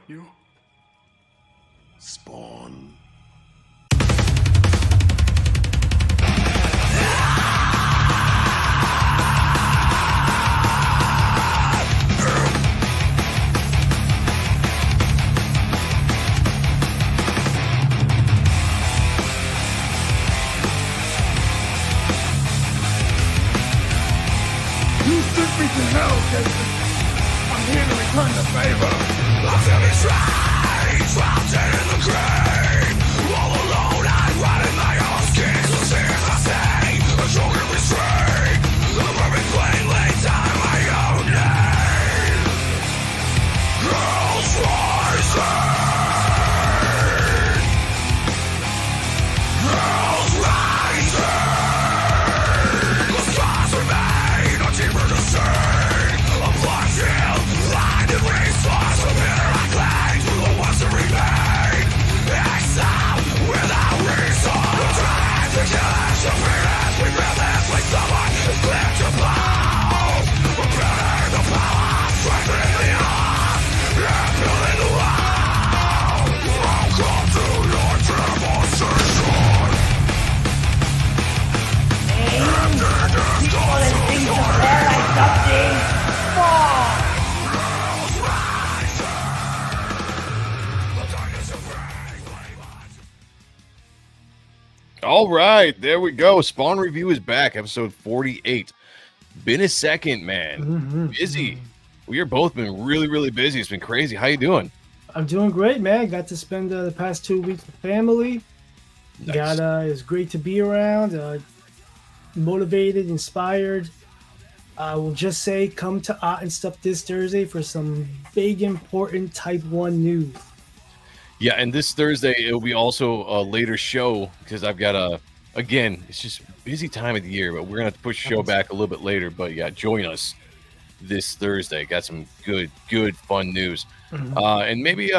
You? Spawn. You sent me to hell, Jason. I'm here to return the favor. I'm feeling strange, trapped in the grave. All alone, I'm rotting my own skin. So see if I say, a choker restrained. The perfect flame laid down my own name. Girls rising. Girls rising. The scars remain, a deeper to sing. A blood field, blinded resource. From here I cling to the ones that remain. Exile without reason. The drive to catch the feelings we relentlessly summon is clear to blow. We're building the power, strengthening the arm, and building the wall. Welcome to your demonstration. All right, there we go. Spawn Review is back, episode 48. Been a second, man. Busy. We are both been really busy. It's been crazy. How you doing? I'm doing great, man. Got to spend the past 2 weeks with family. Nice. It's great to be around. Motivated, inspired. I will just say, come to Ahrendt Stuff this Thursday for some big, important Type 1 news. Yeah, and this Thursday, it'll be also a later show because I've got again, it's just busy time of the year, but we're going to have to push the show back a little bit later. But yeah, join us this Thursday. Got some good, fun news. And maybe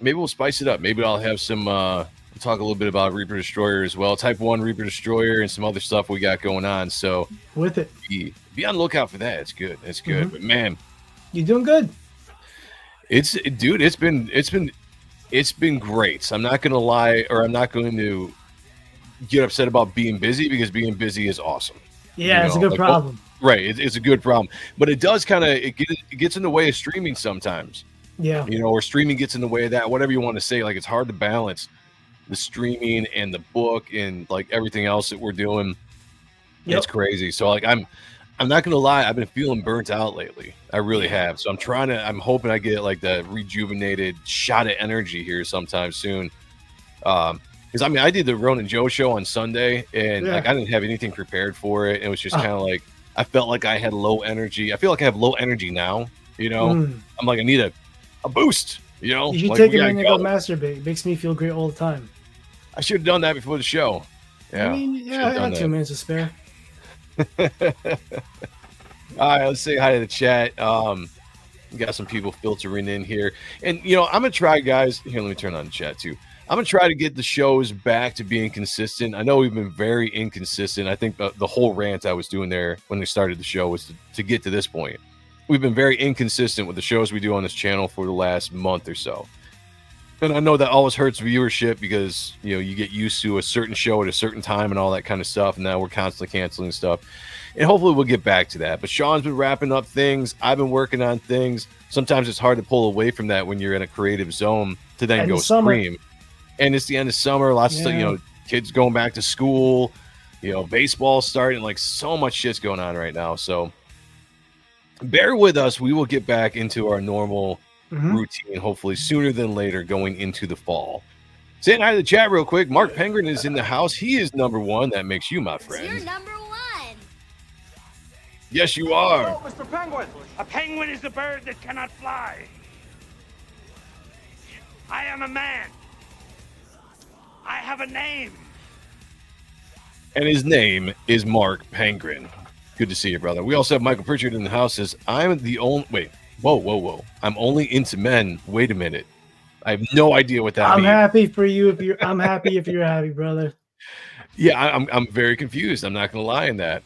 we'll spice it up. Maybe I'll have some, talk a little bit about Reaper Destroyer as well. Type 1 Reaper Destroyer and some other stuff we got going on. So With it. be on the lookout for that. It's good. It's good. But man, You're doing good. it's been great. I'm not going to lie, or I'm not going to get upset about being busy because being busy is awesome. Yeah, it's a good problem. Right. It's a good problem, but it does kind of, it gets in the way of streaming sometimes, Yeah. or streaming gets in the way of that, whatever you want to say. Like, it's hard to balance the streaming and the book and like everything else that we're doing. Yep. It's crazy. So like, I'm not gonna lie, I've been feeling burnt out lately. I really have. So I'm hoping I get like the rejuvenated shot of energy here sometime soon. Because I mean, I did the Ronan Joe show on Sunday, and like I didn't have anything prepared for it. It was just kind of like I felt like I had low energy. I feel like I have low energy now. I'm like, I need a boost. You should like, take a minute and go masturbate. It makes me feel great all the time. I should have done that before the show. Yeah, I mean, I got 2 minutes to spare. All right, let's say hi to the chat. We got some people filtering in here, and I'm gonna try, guys. Here, let me turn on the chat too. I'm gonna try to get the shows back to being consistent. I know we've been very inconsistent. I think the whole rant I was doing there when we started the show was to get to this point. We've been very inconsistent with the shows we do on this channel for the last month or so. And I know that always hurts viewership because, you get used to a certain show at a certain time and all that kind of stuff. And now we're constantly canceling stuff. And hopefully we'll get back to that. But Sean's been wrapping up things. I've been working on things. Sometimes it's hard to pull away from that when you're in a creative zone to then go stream. And it's the end of summer. Lots of stuff, kids going back to school, baseball starting. Like, so much shit's going on right now. So bear with us. We will get back into our normal routine, hopefully sooner than later, going into the fall. Saying hi to the chat real quick. Mark Penguin is in the house. He is number one. That makes you my friend. You're number one. Yes, you are. Oh, Mr. Penguin. A penguin is a bird that cannot fly. I am a man. I have a name. And his name is Mark Penguin. Good to see you, brother. We also have Michael Pritchard in the house. Says, I'm the only... Wait. Whoa. I'm only into men. Wait a minute. I have no idea what that means. I'm happy for you I'm happy if you're happy, brother. Yeah, I'm very confused. I'm not going to lie in that.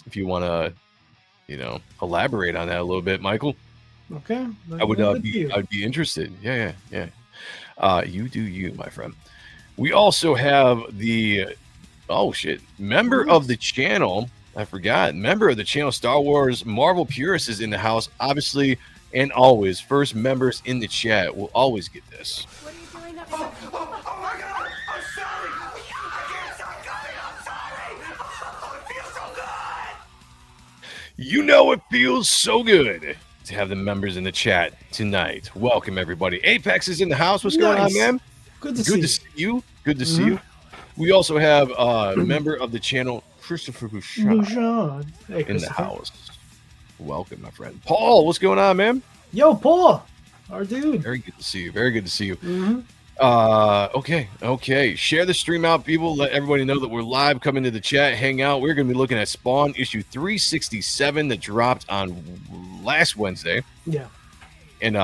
If you want to, elaborate on that a little bit, Michael. Okay. I would Good for be you. I'd be interested. Yeah. You do you, my friend. We also have the member of the channel. I forgot. Member of the channel, Star Wars Marvel Purist is in the house, obviously, and always. First members in the chat will always get this. What are you doing up? Oh my God! I'm sorry! I can't stop coming! I'm sorry! Oh, it feels so good! You know it feels so good to have the members in the chat tonight. Welcome, everybody. Apex is in the house. What's going on, Nice. man? Good to Good to see see you. Good to see you. We also have a member of the channel, Christopher you. Bouchard, Bouchard. Hey, in the Christopher. house. Welcome, my friend. Paul, what's going on, man? Yo, Paul. Our dude. Very good to see you. Very good to see you. Mhm. Okay. Share the stream out, people. Let everybody know that we're live. Come into the chat, hang out. We're going to be looking at Spawn issue 367 that dropped on last Wednesday. Yeah. And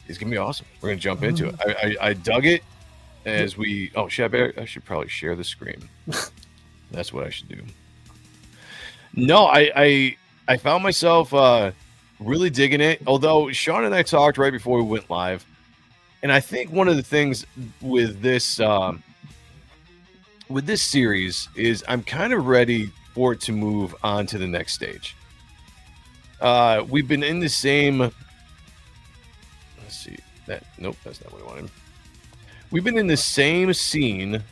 it's going to be awesome. We're going to jump into it. I dug it as we... Oh, I should probably share the screen. That's what I should do. No, I found myself really digging it. Although Sean and I talked right before we went live. And I think one of the things with this series is I'm kind of ready for it to move on to the next stage. We've been in the same... Let's see. Nope, that's not what I wanted. We've been in the same scene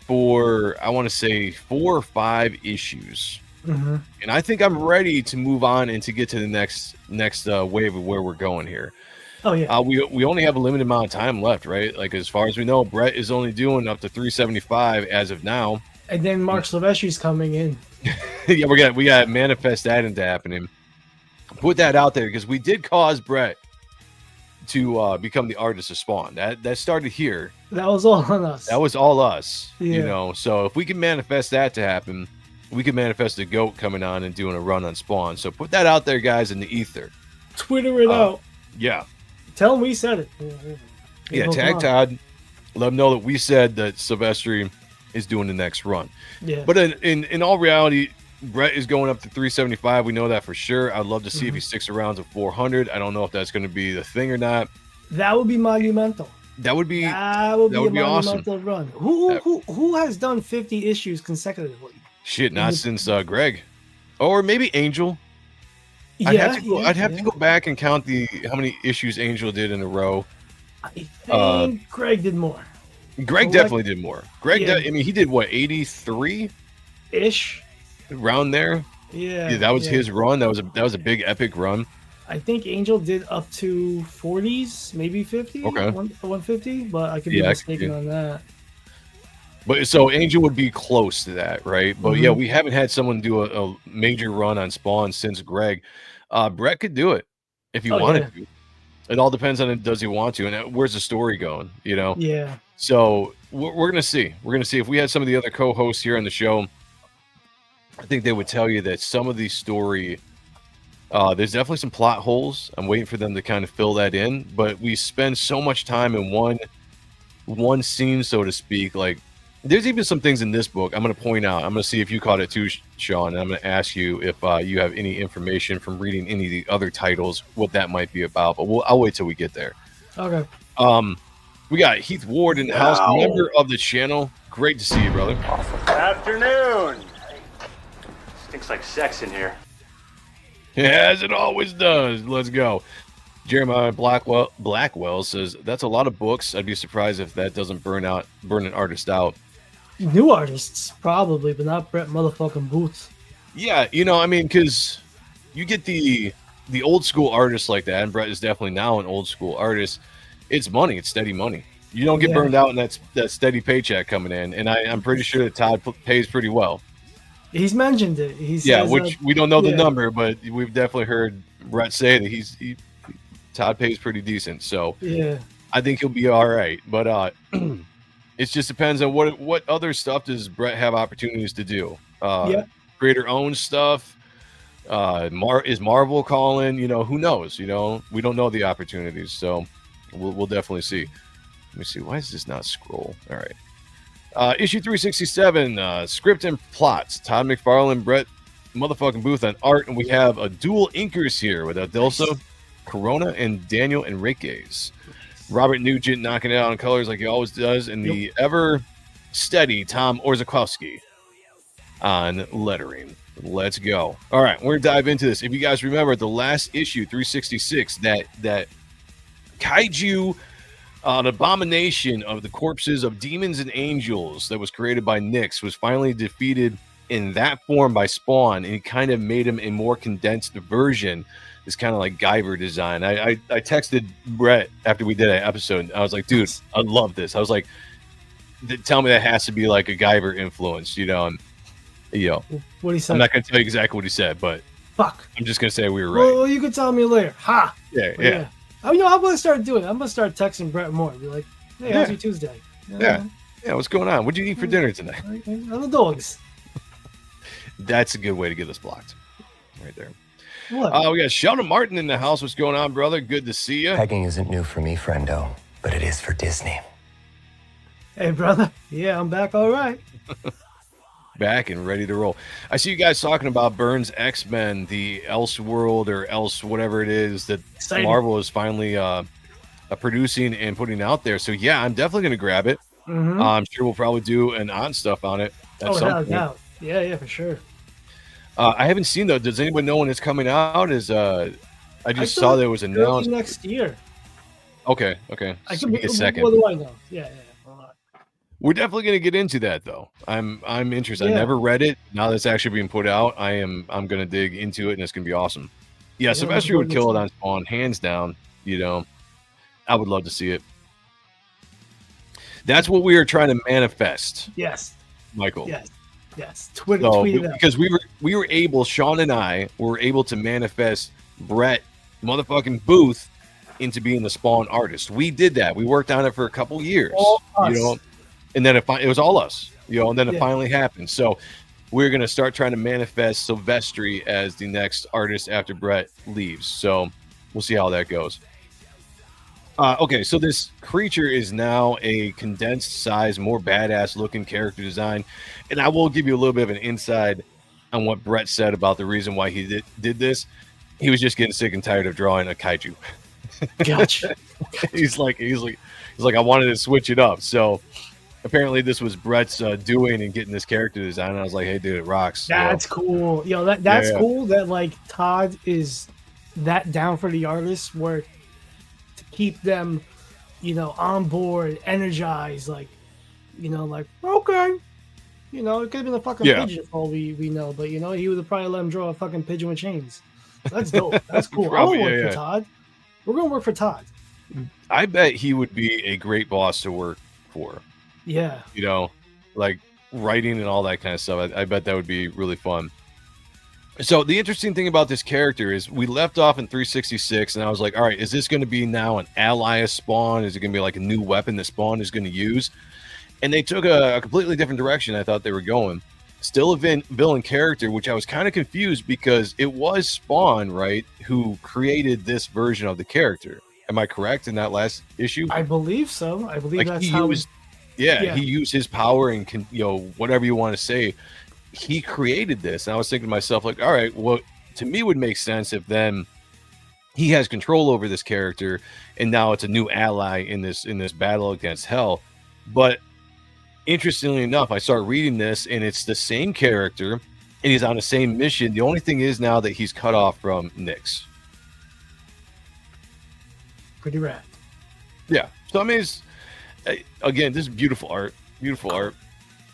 for, I want to say, 4 or 5 issues. Mm-hmm. And I think I'm ready to move on and to get to the next wave of where we're going here. Oh, yeah. We only have a limited amount of time left, right? Like, as far as we know, Brett is only doing up to 375 as of now. And then Mark Silvestri's coming in. Yeah, we got to manifest that into happening. Put that out there because we did cause Brett to become the artist of Spawn. That started here. That was all on us. That was all us. Yeah. You know, so if we can manifest that to happen, we can manifest the GOAT coming on and doing a run on Spawn. So put that out there, guys, in the ether. Twitter it out. Yeah. Tell him we said it. Yeah, tag Todd. Let him know that we said that Silvestri is doing the next run. Yeah. But in all reality, Brett is going up to 375. We know that for sure. I'd love to see if he sticks around to 400. I don't know if that's going to be the thing or not. That would be monumental. That would be a monumental awesome. run. Who has done 50 issues consecutively? Shit, not since Greg. Or maybe Angel. Yeah, I'd have to go back and count how many issues Angel did in a row. I think Greg did more. Greg definitely did more. Yeah. He did what, 83 ish around there. Yeah, that was his run. That was a big epic run. I think Angel did up to 40s, maybe 50. Okay, 150, but I could be mistaken on that. But so Angel would be close to that, right? But yeah, we haven't had someone do a major run on Spawn since Greg. Brett could do it if he wanted to. It all depends on does he want to, and where's the story going, you know? Yeah. So we're gonna see. We're gonna see if we had some of the other co-hosts here on the show. I think they would tell you that some of the story, there's definitely some plot holes. I'm waiting for them to kind of fill that in. But we spend so much time in one scene, so to speak. Like, there's even some things in this book I'm going to point out. I'm going to see if you caught it too, Sean. And I'm going to ask you if you have any information from reading any of the other titles, what that might be about. But I'll wait till we get there. Okay. We got Heath Ward in the house, member of the channel. Great to see you, brother. Afternoon. Stinks like sex in here. As it always does. Let's go. Jeremiah Blackwell says, that's a lot of books. I'd be surprised if that doesn't burn an artist out. New artists, probably, but not Brett motherfucking Boots. Yeah, you know, I mean, because you get the old school artists like that, and Brett is definitely now an old school artist. It's money. It's steady money. You don't get burned out, and that's that steady paycheck coming in. And I'm pretty sure that Todd pays pretty well. He's mentioned it. He says, which we don't know the number, but we've definitely heard Brett say that Todd pays pretty decent. So yeah, I think he'll be all right. But it just depends on what other stuff does Brett have opportunities to do. Creator owned stuff. Is Marvel calling? You know, who knows? You know, we don't know the opportunities. So we'll definitely see. Let me see. Why does this not scroll? All right. Issue 367, script and plots. Todd McFarlane, Brett motherfucking Booth on art, and we have a dual inkers here with Adilso. Corona and Daniel Enriquez. Robert Nugent knocking it out on colors like he always does, and the ever steady Tom Orzakowski on lettering. Let's go. All right, we're gonna dive into this. If you guys remember the last issue, 366, that kaiju, an abomination of the corpses of demons and angels that was created by Nyx, was finally defeated in that form by Spawn, and he kind of made him a more condensed version. It's kind of like Guyver design. I texted Brett after we did an episode. I was like, dude, I love this. I was like, tell me that has to be like a Guyver influence, you know? And what he said. I'm not gonna tell you exactly what he said, but fuck. I'm just gonna say we were right. Well, you can tell me later. Ha. Yeah. I'm gonna start doing it. I'm gonna start texting Brett more. Be like, hey, how's your Tuesday? Yeah. What's going on? What'd you eat for dinner tonight? The dogs. That's a good way to get us blocked, right there. What? We got Sheldon Martin in the house. What's going on, brother? Good to see you. Pegging isn't new for me, friendo, but it is for Disney. Hey, brother. Yeah, I'm back. All right. Back and ready to roll. I see you guys talking about Burns' X-Men, the Elseworld or Else whatever it is that Exciting. Marvel is finally producing and putting out there. So yeah, I'm definitely going to grab it. Mm-hmm. I'm sure we'll probably do an on stuff on it at some point. No. Yeah, for sure. I haven't seen though. Does anyone know when it's coming out? I just saw that it was announced next year. Okay. I So could give me a second. What do I know? Yeah. Hold on. We're definitely going to get into that though. I'm interested. Yeah. I never read it. Now that's actually being put out, I'm going to dig into it, and it's going to be awesome. Yeah, Sylvester would kill it on Spawn, hands down. I would love to see it. That's what we are trying to manifest. Yes, Michael. Yes. Tweet it out. Because we were able, Sean and I were able to manifest Brett motherfucking Booth into being the Spawn artist. We did that. We worked on it for a couple years. All us. And then it was all us, and then it Yeah. finally happened. So we're going to start trying to manifest Silvestri as the next artist after Brett leaves. So we'll see how that goes. Okay, so this creature is now a condensed size, more badass looking character design. And I will give you a little bit of an inside on what Brett said about the reason why he did this. He was just getting sick and tired of drawing a kaiju. Gotcha. he's like, I wanted to switch it up. So apparently this was Brett's doing and getting this character design. And I was like, hey, dude, it rocks. That's cool. That's Yeah. cool that like Todd is that down for the artists where to keep them, on board, energized, like okay. It could have been a fucking pigeon for all we know, but he would have probably let him draw a fucking pigeon with chains. That's dope. That's cool. Probably, I want to work for Todd. We're gonna work for Todd. I bet he would be a great boss to work for. Yeah. Like writing and all that kind of stuff. I bet that would be really fun. So the interesting thing about this character is we left off in 366, and I was like, all right, is this going to be now an ally of Spawn? Is it going to be like a new weapon that Spawn is going to use? And they took a completely different direction I thought they were going. Still a villain character, which I was kind of confused because it was Spawn, right, who created this version of the character. Am I correct in that last issue? I believe so. I believe Like that's he how. used, he used his power and whatever you want to say. He created this, and I was thinking to myself, like, all right, well, to me would make sense if then he has control over this character, and now it's a new ally in this battle against Hell. But interestingly enough, I start reading this, and it's the same character, and he's on the same mission. The only thing is now that he's cut off from Nyx. Pretty rad. Yeah. So I mean, again, this is beautiful art. Beautiful art.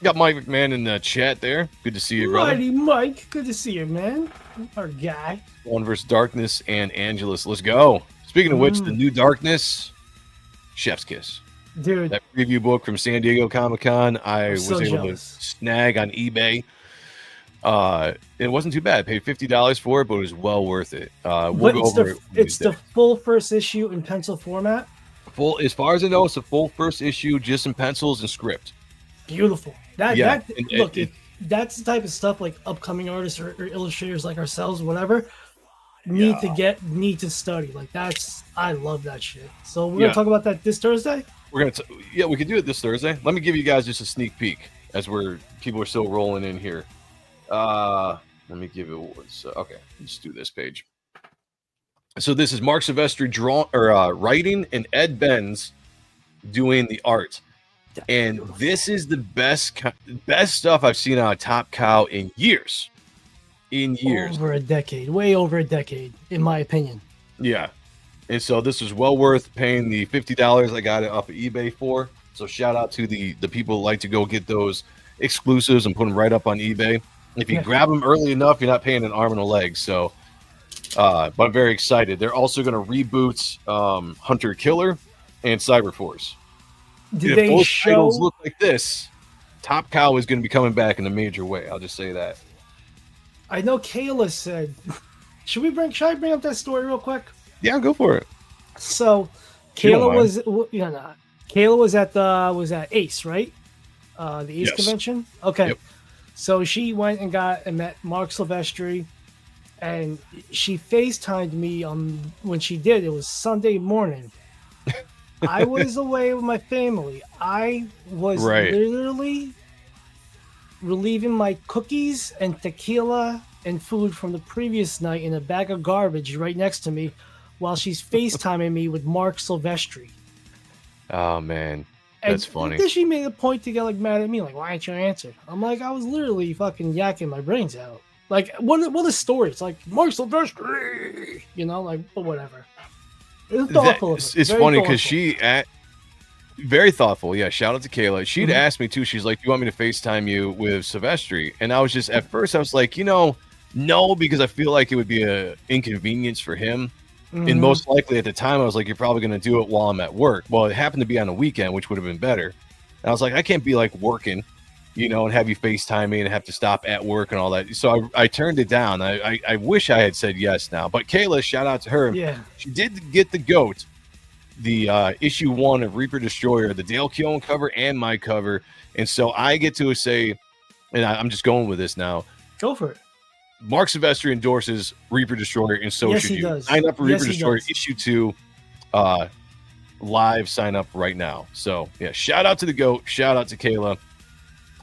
Got Mike McMahon in the chat there. Good to see you, brother. Mighty Mike, good to see you, man. Our guy. One versus Darkness and Angelus. Let's go. Speaking of which, the new Darkness, Chef's Kiss. Dude. That preview book from San Diego Comic-Con, I was so able jealous. to snag on eBay. It wasn't too bad. I paid $50 for it, but it was well worth it. We'll But go it's over the, it it's the Tuesday. full first issue in pencil format. Full, as far as I know, it's a full first issue, just in pencils and script. Beautiful. That's the type of stuff like upcoming artists or illustrators like ourselves, whatever, need to study. Like I love that shit. So we're gonna talk about that this Thursday. We could do it this Thursday. Let me give you guys just a sneak peek as people are still rolling in here. Let me give it okay. Let's do this page. So this is Mark Silvestri writing and Ed Benz doing the art. And this is the best stuff I've seen on Top Cow in years. Over a decade, way over a decade, in my opinion. Yeah. And so this was well worth paying the $50 I got it off of eBay for. So shout out to the people who like to go get those exclusives and put them right up on eBay. If you grab them early enough, you're not paying an arm and a leg. So, but I'm very excited. They're also going to reboot Hunter Killer and Cyberforce. Did if they both show? titles look like this, Top Cow is going to be coming back in a major way. I'll just say that. I know Kayla said. Should I bring up that story real quick? Yeah, go for it. So, Kayla was at Ace, right? The Ace convention. Okay. Yep. So she went and met Mark Silvestri, and she FaceTimed me when she did. It was Sunday morning. I was away with my family. I was literally relieving my cookies and tequila and food from the previous night in a bag of garbage right next to me while she's FaceTiming me with Mark Silvestri. Oh, man. That's funny. Then she made a point to get mad at me, why didn't you answer? I'm like, I was literally fucking yakking my brains out. What a story. It's like, Mark Silvestri, but whatever. It's thoughtful. It's funny because very thoughtful. Yeah, shout out to Kayla. She'd asked me too. She's like, "You want me to FaceTime you with Silvestri?" And I was just at first I was like, no, because I feel like it would be a inconvenience for him. And most likely at the time I was like, "You're probably going to do it while I'm at work." Well, it happened to be on a weekend, which would have been better. And I was like, I can't be working, and have you FaceTime me and have to stop at work and all that. So I turned it down. I wish I had said yes now. But Kayla, shout out to her. Yeah, she did get the GOAT. The issue 1 of Reaper Destroyer, the Dale Keown cover and my cover. And so I get to say, and I'm just going with this now. Go for it. Mark Silvestri endorses Reaper Destroyer, and so should you. Does. Sign up for Reaper Destroyer issue 2 live, sign up right now. So yeah, shout out to the GOAT, shout out to Kayla.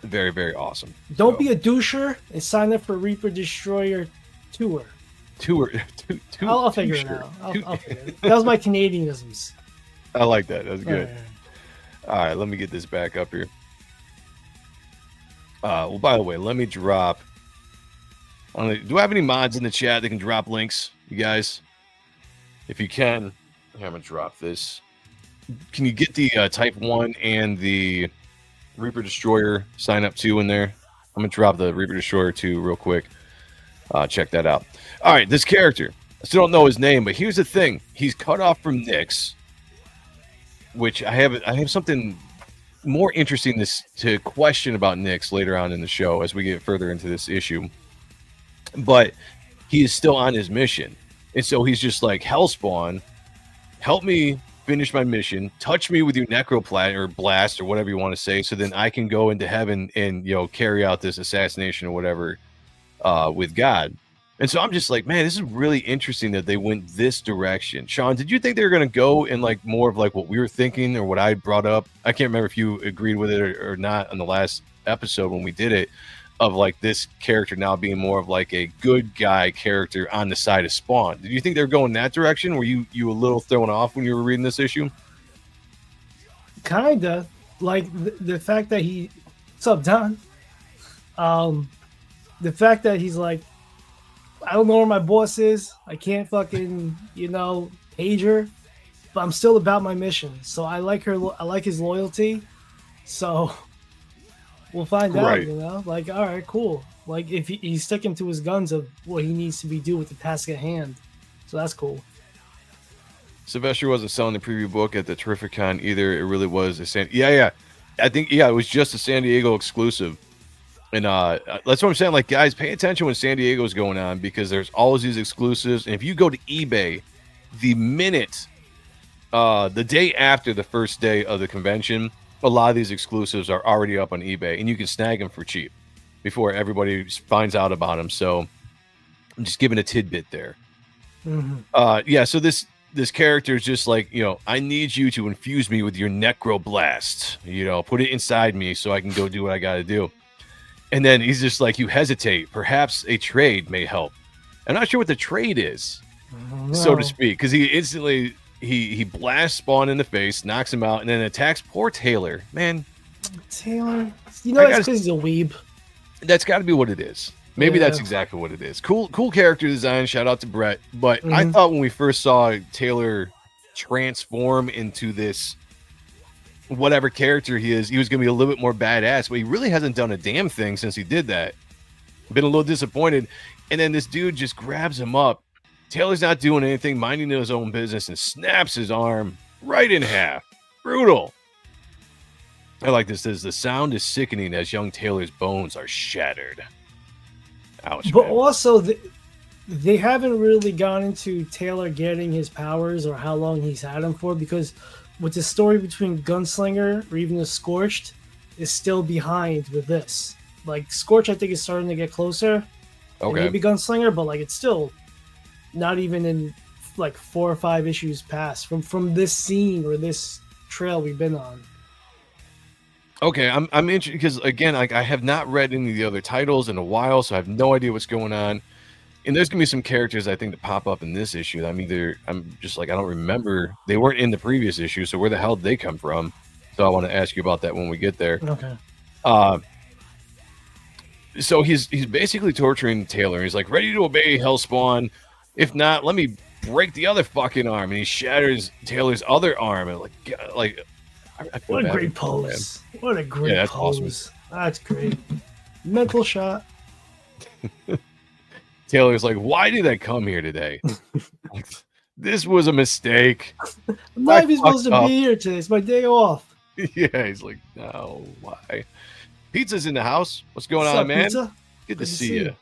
Very, very awesome. Don't be a doucher and sign up for Reaper Destroyer tour. I'll figure it out. I'll figure it out. That was my Canadianisms. I like that. That was good. All right, let me get this back up here. Well, by the way, let me drop. Do I have any mods in the chat that can drop links, you guys? If you can, I'm going to drop this. Can you get the Type 1 and the Reaper Destroyer sign up 2 in there? I'm going to drop the Reaper Destroyer 2 real quick. Check that out. All right, this character. I still don't know his name, but here's the thing. He's cut off from Nyx, which I have something more interesting to question about Nyx later on in the show as we get further into this issue. But he is still on his mission. And so he's just like, Hellspawn, help me finish my mission. Touch me with your necroplat or blast or whatever you want to say, so then I can go into heaven and carry out this assassination or whatever with God. And so I'm just like, man, this is really interesting that they went this direction. Sean, did you think they were going to go in more of what we were thinking or what I brought up? I can't remember if you agreed with it or not on the last episode when we did it, of this character now being more of a good guy character on the side of Spawn. Did you think they were going that direction? Were you a little thrown off when you were reading this issue? Kinda. The fact that what's up, Don? The fact that he's like, I don't know where my boss is. I can't fucking, page her, but I'm still about my mission. So I like her. I like his loyalty. So we'll find out, all right, cool. If he's sticking to his guns of what he needs to be doing with the task at hand. So that's cool. Sylvester wasn't selling the preview book at the Terrificon either. It really was I think, it was just a San Diego exclusive. And that's what I'm saying. Guys, pay attention when San Diego's going on, because there's always these exclusives. And if you go to eBay, the day after the first day of the convention, a lot of these exclusives are already up on eBay, and you can snag them for cheap before everybody finds out about them. So I'm just giving a tidbit there. So this character is just I need you to infuse me with your necroblast. Put it inside me so I can go do what I got to do. And then he's just you hesitate. Perhaps a trade may help. I'm not sure what the trade is. so to No. speak, because he instantly he blasts Spawn in the face, knocks him out, and then attacks poor Taylor. Man, Taylor, I that's gotta, because he's a weeb. that's got to be what it is. Maybe that's Yeah. exactly what it is. Cool character design. Shout out to Brett. But I Mhm. thought when we first saw Taylor transform into this whatever character he is, he was going to be a little bit more badass. But he really hasn't done a damn thing since he did that. Been a little disappointed. And then this dude just grabs him up. Taylor's not doing anything, minding his own business, and snaps his arm right in half. Brutal. I like this. Says the sound is sickening as young Taylor's bones are shattered. Ouch. But Man. also, they haven't really gone into Taylor getting his powers or how long he's had them for, because with the story between Gunslinger or even the Scorched is still behind with this. Like, Scorch, I think, is starting to get closer. And Okay. maybe Gunslinger, but like it's still not even in like 4 or 5 issues past from this scene or this trail we've been on. Okay, I'm interested because again, like I have not read any of the other titles in a while, so I have no idea what's going on. And there's gonna be some characters I think that pop up in this issue that I'm just like I don't remember. They weren't in the previous issue, so where the hell did they come from? So I want to ask you about that when we get there. Okay. So he's basically torturing Taylor. He's like ready to obey Hellspawn. If not, let me break the other fucking arm. And he shatters Taylor's other arm. And I feel What a bad great for him, man. pose. What a great Yeah, that's pose. awesome. That's great. Mental shot. Taylor's like, why did I come here today? Like, this was a mistake. I'm not even fucked supposed to up. be here today. It's my day off. Yeah, he's like, no, why? Pizza's in the house. What's going What's on, up, man? pizza? Good to see you.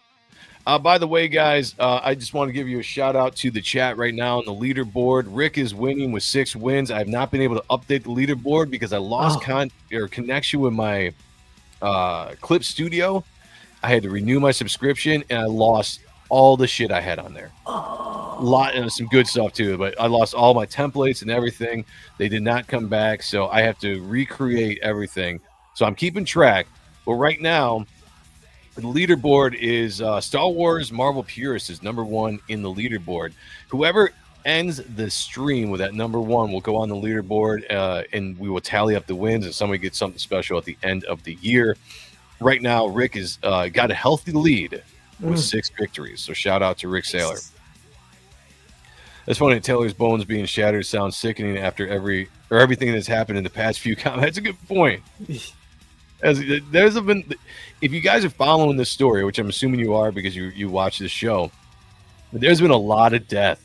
By the way, guys, I just want to give you a shout out to the chat right now on the leaderboard. Rick is winning with 6 wins. I have not been able to update the leaderboard because I lost connection with my Clip Studio. I had to renew my subscription, and I lost all the shit I had on there. Lot and some good stuff too, but I lost all my templates and everything. They did not come back, so I have to recreate everything. So I'm keeping track. But right now, the leaderboard is Star Wars Marvel Purist is #1 in the leaderboard. Whoever ends the stream with that #1 will go on the leaderboard, and we will tally up the wins, and somebody gets something special at the end of the year. Right now, Rick has got a healthy lead with 6 victories. So shout out to Rick Saylor. It's funny. Taylor's bones being shattered sounds sickening after everything that's happened in the past few comments. That's a good point. As there's been, if you guys are following this story, which I'm assuming you are because you watch this show, there's been a lot of death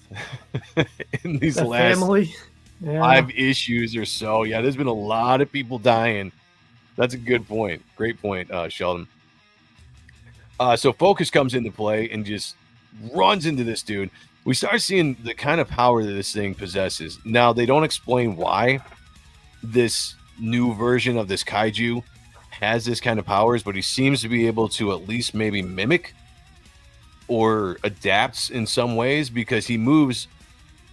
in these last family. Yeah. 5 issues or so. Yeah, there's been a lot of people dying. That's a good point. Great point, Sheldon. So Focus comes into play and just runs into this dude. We start seeing the kind of power that this thing possesses. Now, they don't explain why this new version of this kaiju has this kind of powers, but he seems to be able to at least maybe mimic or adapts in some ways because he moves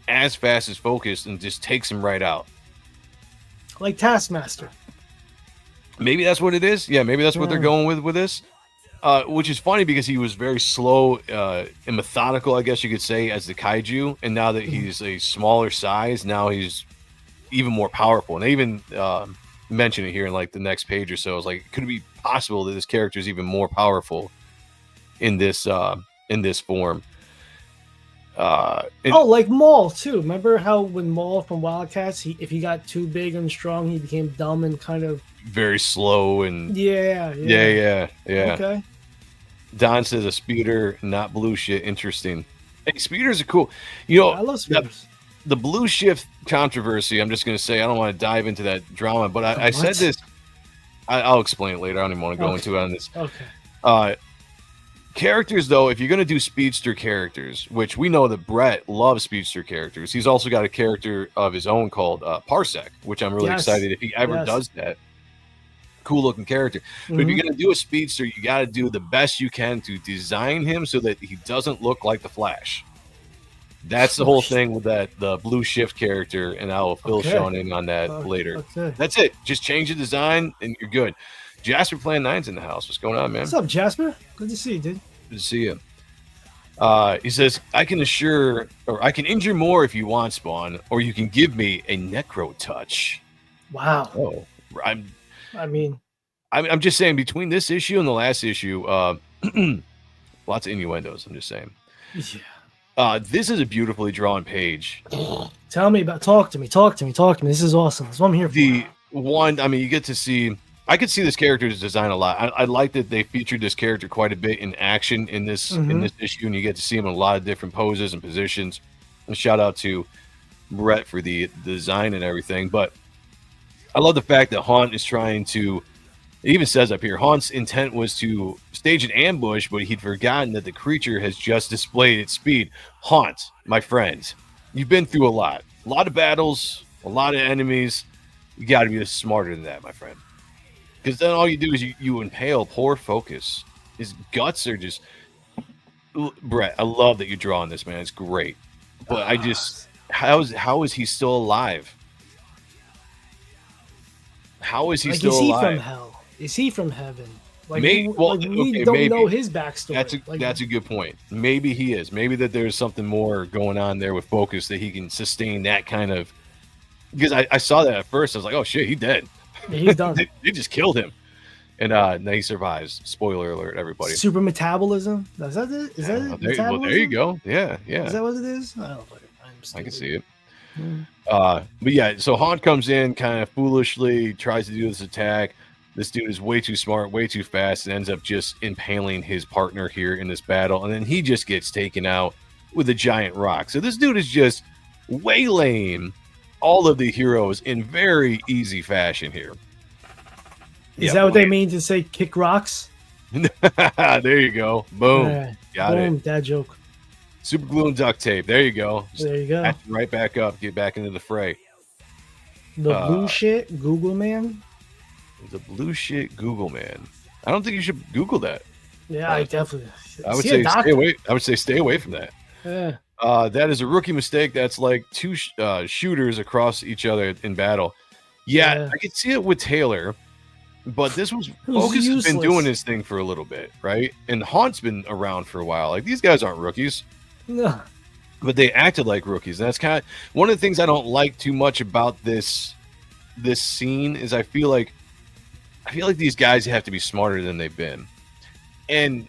as fast as Focus and just takes him right out. Like Taskmaster. Maybe that's what it is. Yeah, maybe that's what they're going with this. Which is funny because he was very slow and methodical, I guess you could say, as the kaiju. And now that he's a smaller size, now he's even more powerful. And they even mention it here in like the next page or so. It's like, could it be possible that this character is even more powerful in this form? Like Maul too. Remember how when Maul from Wildcats, if he got too big and strong, he became dumb and kind of very slow and yeah. Okay. Don says a speeder, not blue shit. Interesting. Hey, speeders are cool. You know, I love speeders. The blue shift controversy. I'm just going to say I don't want to dive into that drama, but I said this. I'll explain it later. I don't even want to go into it on this. Okay. Characters, though, if you're going to do speedster characters, which we know that Brett loves speedster characters, he's also got a character of his own called Parsec, which I'm really excited if he ever does that. Cool looking character. But if you're going to do a speedster, you got to do the best you can to design him so that he doesn't look like the Flash. That's the whole thing with the blue shift character, and I will fill Sean in on that later. Okay. That's it. Just change the design, and you're good. Jasper Plan 9's in the house. What's going on, man? What's up, Jasper? Good to see you, dude. Good to see you. He says, I can injure more if you want, Spawn, or you can give me a necro touch. Wow. Oh, I'm I mean, I'm just saying, between this issue and the last issue, lots of innuendos. I'm just saying. yeah. This is a beautifully drawn page. Tell me about. Talk to me. This is awesome. That's what I'm here for. The one, I mean, you get to see. I could see this character's design a lot. I like that they featured this character quite a bit in action in this issue, and you get to see him in a lot of different poses and positions. And shout out to Brett for the design and everything. But I love the fact that Haunt is trying to. It even says up here, Haunt's intent was to stage an ambush, but he'd forgotten that the creature has just displayed its speed. Haunt, my friend, you've been through a lot of battles, a lot of enemies. You got to be smarter than that, my friend. Because then all you do is you impale poor Focus. His guts are just... Brett, I love that you're drawing this, man. It's great. But I just... How is he still alive? How is he still alive? Is he from hell? Is he from heaven? Like, we don't know his backstory. That's a good point. Maybe he is. Maybe that there's something more going on there with Focus that he can sustain that kind of... Because I saw that at first. I was like, oh, shit, he's dead. Yeah, he's done. they just killed him. And then he survives. Spoiler alert, everybody. Super metabolism? Is that it? Is that it? Well, there you go. Yeah. Is that what it is? I don't know. I can see it. But yeah, so Haunt comes in kind of foolishly, tries to do this attack. This dude is way too smart, way too fast, and ends up just impaling his partner here in this battle. And then he just gets taken out with a giant rock. So this dude is just waylaying all of the heroes in very easy fashion here. Is that what they mean to say kick rocks? There you go. Boom. Right. Got Boom. it. Dad joke. Super glue and duct tape. There you go. There you go. Patch right back up. Get back into the fray. The blue shit, Google man. The blue shit Google man. I don't think you should Google that. Yeah, I definitely. I would say stay away. I would say stay away from that. Yeah. That is a rookie mistake. That's like two shooters across each other in battle. Yeah, I could see it with Taylor, but this was Focus has been doing his thing for a little bit, right? And Haunt's been around for a while. Like, these guys aren't rookies. No. But they acted like rookies. And that's kind of one of the things I don't like too much about this scene is I feel like these guys have to be smarter than they've been. And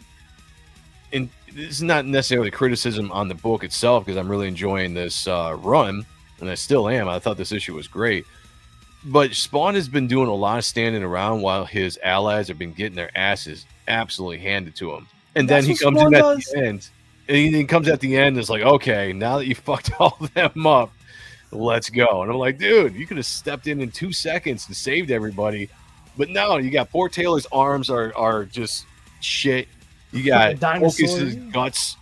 this is not necessarily criticism on the book itself, because I'm really enjoying this run, and I still am. I thought this issue was great. But Spawn has been doing a lot of standing around while his allies have been getting their asses absolutely handed to him. And then he comes in at the end. And he comes at the end and is like, okay, now that you fucked all of them up, let's go. And I'm like, dude, you could have stepped in 2 seconds and saved everybody. But no, you got poor Taylor's arms are just shit. You got Focus's guts,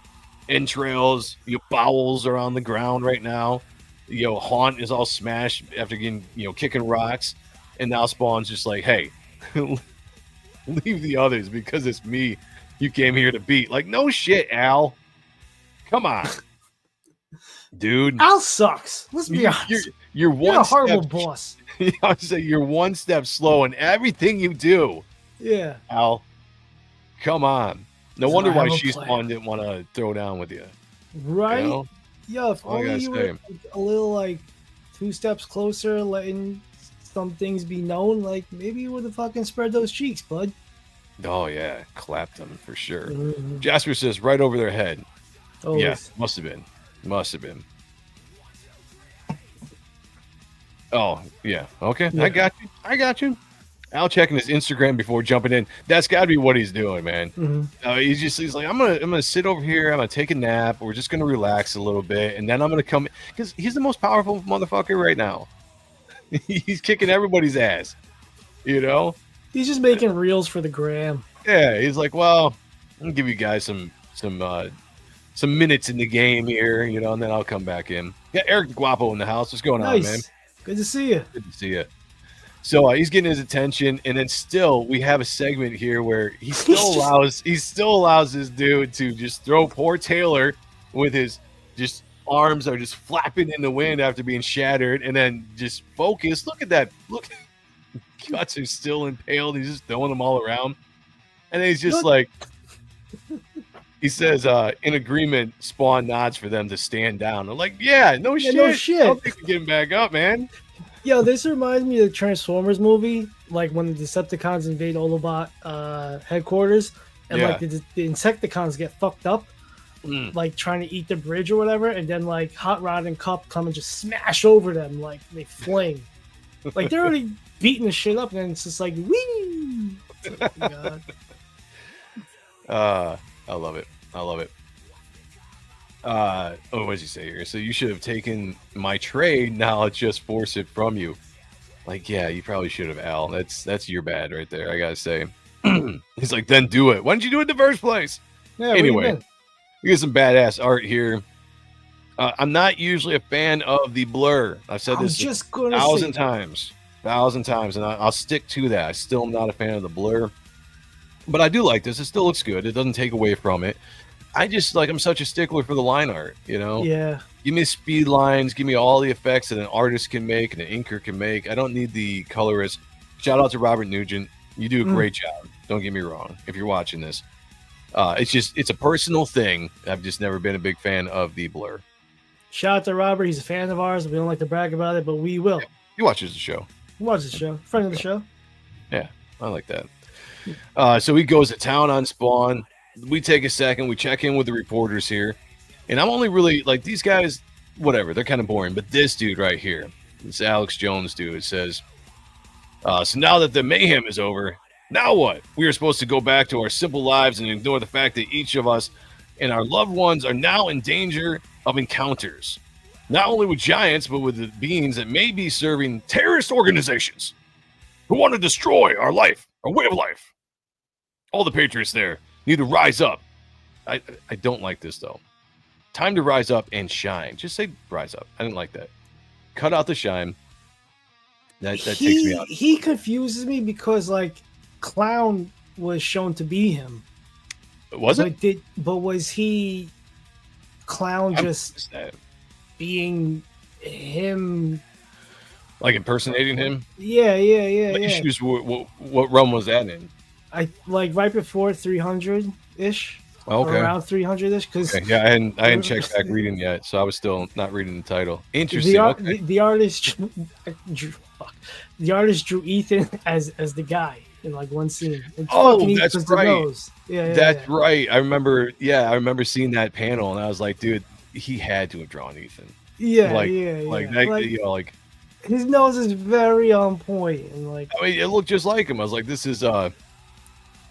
entrails, your bowels are on the ground right now. Haunt is all smashed after getting, kicking rocks. And now Spawn's just like, hey, leave the others because it's me you came here to beat. Like, no shit, Al. Come on, dude. Al sucks. Let's be honest. You're a horrible boss. I would say you're one step slow in everything you do. Yeah. Al, come on. No wonder why Spawn didn't want to throw down with you. Right? Yo, if only you were a little 2 steps closer, letting some things be known, maybe you would have fucking spread those cheeks, bud. Oh yeah, clapped them for sure. Mm-hmm. Jasper says right over their head. Oh yeah, must have been. Oh yeah, okay. Yeah. I got you. Al checking his Instagram before jumping in. That's got to be what he's doing, man. Mm-hmm. He's like, I'm gonna sit over here. I'm gonna take a nap. We're just gonna relax a little bit, and then I'm gonna come because he's the most powerful motherfucker right now. He's kicking everybody's ass. He's just making reels for the gram. Yeah, he's like, well, I'll give you guys some minutes in the game here, and then I'll come back in. Yeah, Eric Guapo in the house. What's going on, man? Good to see you. Good to see you. So he's getting his attention, and then still we have a segment here where he still allows this dude to just throw poor Taylor with his just arms are just flapping in the wind after being shattered, and then just Focus. Look at that. Look, guts are still impaled. He's just throwing them all around, and then he's just like, He says, in agreement, Spawn nods for them to stand down. I'm like, yeah, no shit. no shit. I don't think we're getting back up, man. Yo, this reminds me of the Transformers movie, like when the Decepticons invade Autobot headquarters, and Yeah. like the Insecticons get fucked up, like trying to eat the bridge or whatever, and then like Hot Rod and Cup come and just smash over them, like they fling. Like they're already beating the shit up, and then it's just like, wee! Oh my God. I love it. I love it. What does he say here? So you should have taken my trade. Now let's just force it from you. Like, yeah, you probably should have, Al. That's your bad right there. I gotta say. He's like, then do it. Why didn't you do it in the first place? Yeah, what do you Anyway, mean? we get some badass art here. I'm not usually a fan of the blur. I've said I was this just gonna thousand say times, and I'll stick to that. I still am not a fan of the blur, but I do like this. It still looks good. It doesn't take away from it. I just I'm such a stickler for the line art, you know. Yeah. Give me speed lines. Give me all the effects that an artist can make and an inker can make. I don't need the colorist. Shout out to Robert Nugent. You do a great job. Don't get me wrong. If you're watching this, it's a personal thing. I've just never been a big fan of the blur. Shout out to Robert. He's a fan of ours. We don't like to brag about it, but we will. He watches the show. Watch the show. Friend of the show. Yeah, I like that. So he goes to town on Spawn. We take a second. We check in with the reporters here. And I'm only really, these guys, whatever, they're kind of boring. But this dude right here, this Alex Jones dude, says, so now that the mayhem is over, now what? We are supposed to go back to our simple lives and ignore the fact that each of us and our loved ones are now in danger of encounters. Not only with giants, but with the beings that may be serving terrorist organizations who want to destroy our life, our way of life. All the patriots there need to rise up. I don't like this, though. Time to rise up and shine. Just say rise up. I didn't like that. Cut out the shine. That takes me out. He confuses me because, Clown was shown to be him. Was it? But was he Clown just that. being him? Like impersonating him? Yeah. What issues? What run was that in? I right before 300 ish. Okay. Around 300 ish. Because yeah, I hadn't checked back reading yet, so I was still not reading the title. Interesting. The artist drew Ethan as the guy in one scene. It's fucking that's Ethan's right. nose. That's right. I remember seeing that panel, and I was like, dude, he had to have drawn Ethan. His nose is very on point, and I mean, it looked just like him. I was like, this is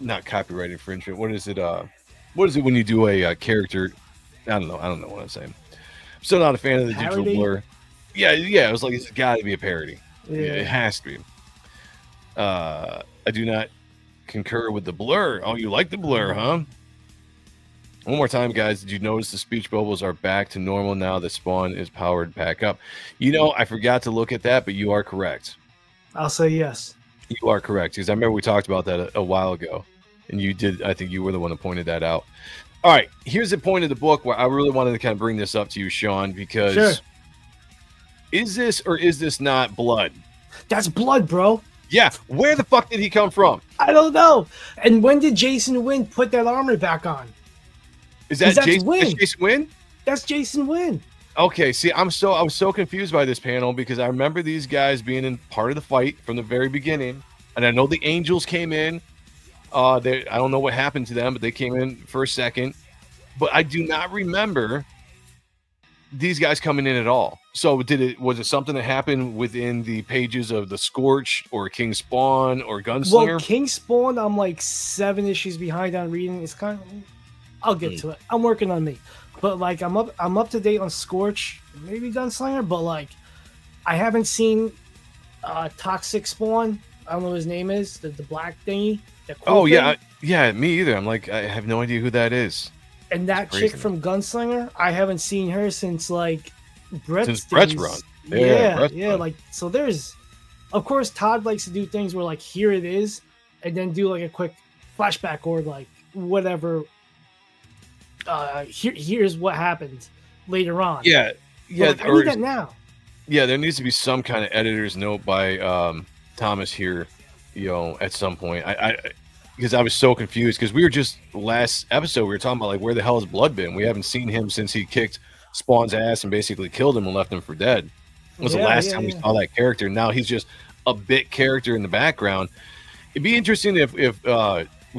not copyright infringement. What is it? What is it when you do a character? I don't know what I'm saying. I'm still not a fan of the digital blur. Yeah. It was like it's got to be a parody. Yeah, it has to be. I do not concur with the blur. Oh, you like the blur, huh? One more time, guys. Did you notice the speech bubbles are back to normal now that Spawn is powered back up? I forgot to look at that, but you are correct. I'll say yes. You are correct, because I remember we talked about that a while ago, and you did. I think you were the one that pointed that out. All right, here's the point of the book where I really wanted to kind of bring this up to you, Sean, because is this or is this not blood? That's blood, bro. Yeah, where the fuck did he come from? I don't know. And when did Jason Wynn put that armor back on? Is that Jason Wynn? Jason Wynn? That's Jason Wynn. Okay, see, I was so confused by this panel because I remember these guys being in part of the fight from the very beginning, and I know the Angels came in. I don't know what happened to them, but they came in for a second. But I do not remember these guys coming in at all. So was it something that happened within the pages of the Scorch or King Spawn or Gunslinger? Well, King Spawn, I'm 7 issues behind on reading. It's kind of, I'll get to it. I'm working on me, but I'm up to date on Scorch, maybe Gunslinger, but I haven't seen Toxic Spawn. I don't know what his name is, the black thingy. Cool thing. Yeah, me either. I'm I have no idea who that is. And that chick from Gunslinger, I haven't seen her since Brett's run. Yeah. So there's, of course, Todd likes to do things where here it is, and then do a quick flashback or whatever. Here's what happened later on. Yeah. I need that now. Yeah, there needs to be some kind of editor's note by Thomas here, at some point. because I was so confused because we were just last episode we were talking about like where the hell has Blood been? We haven't seen him since he kicked Spawn's ass and basically killed him and left him for dead. It was the last time we saw that character. Now he's just a bit character in the background. It'd be interesting if we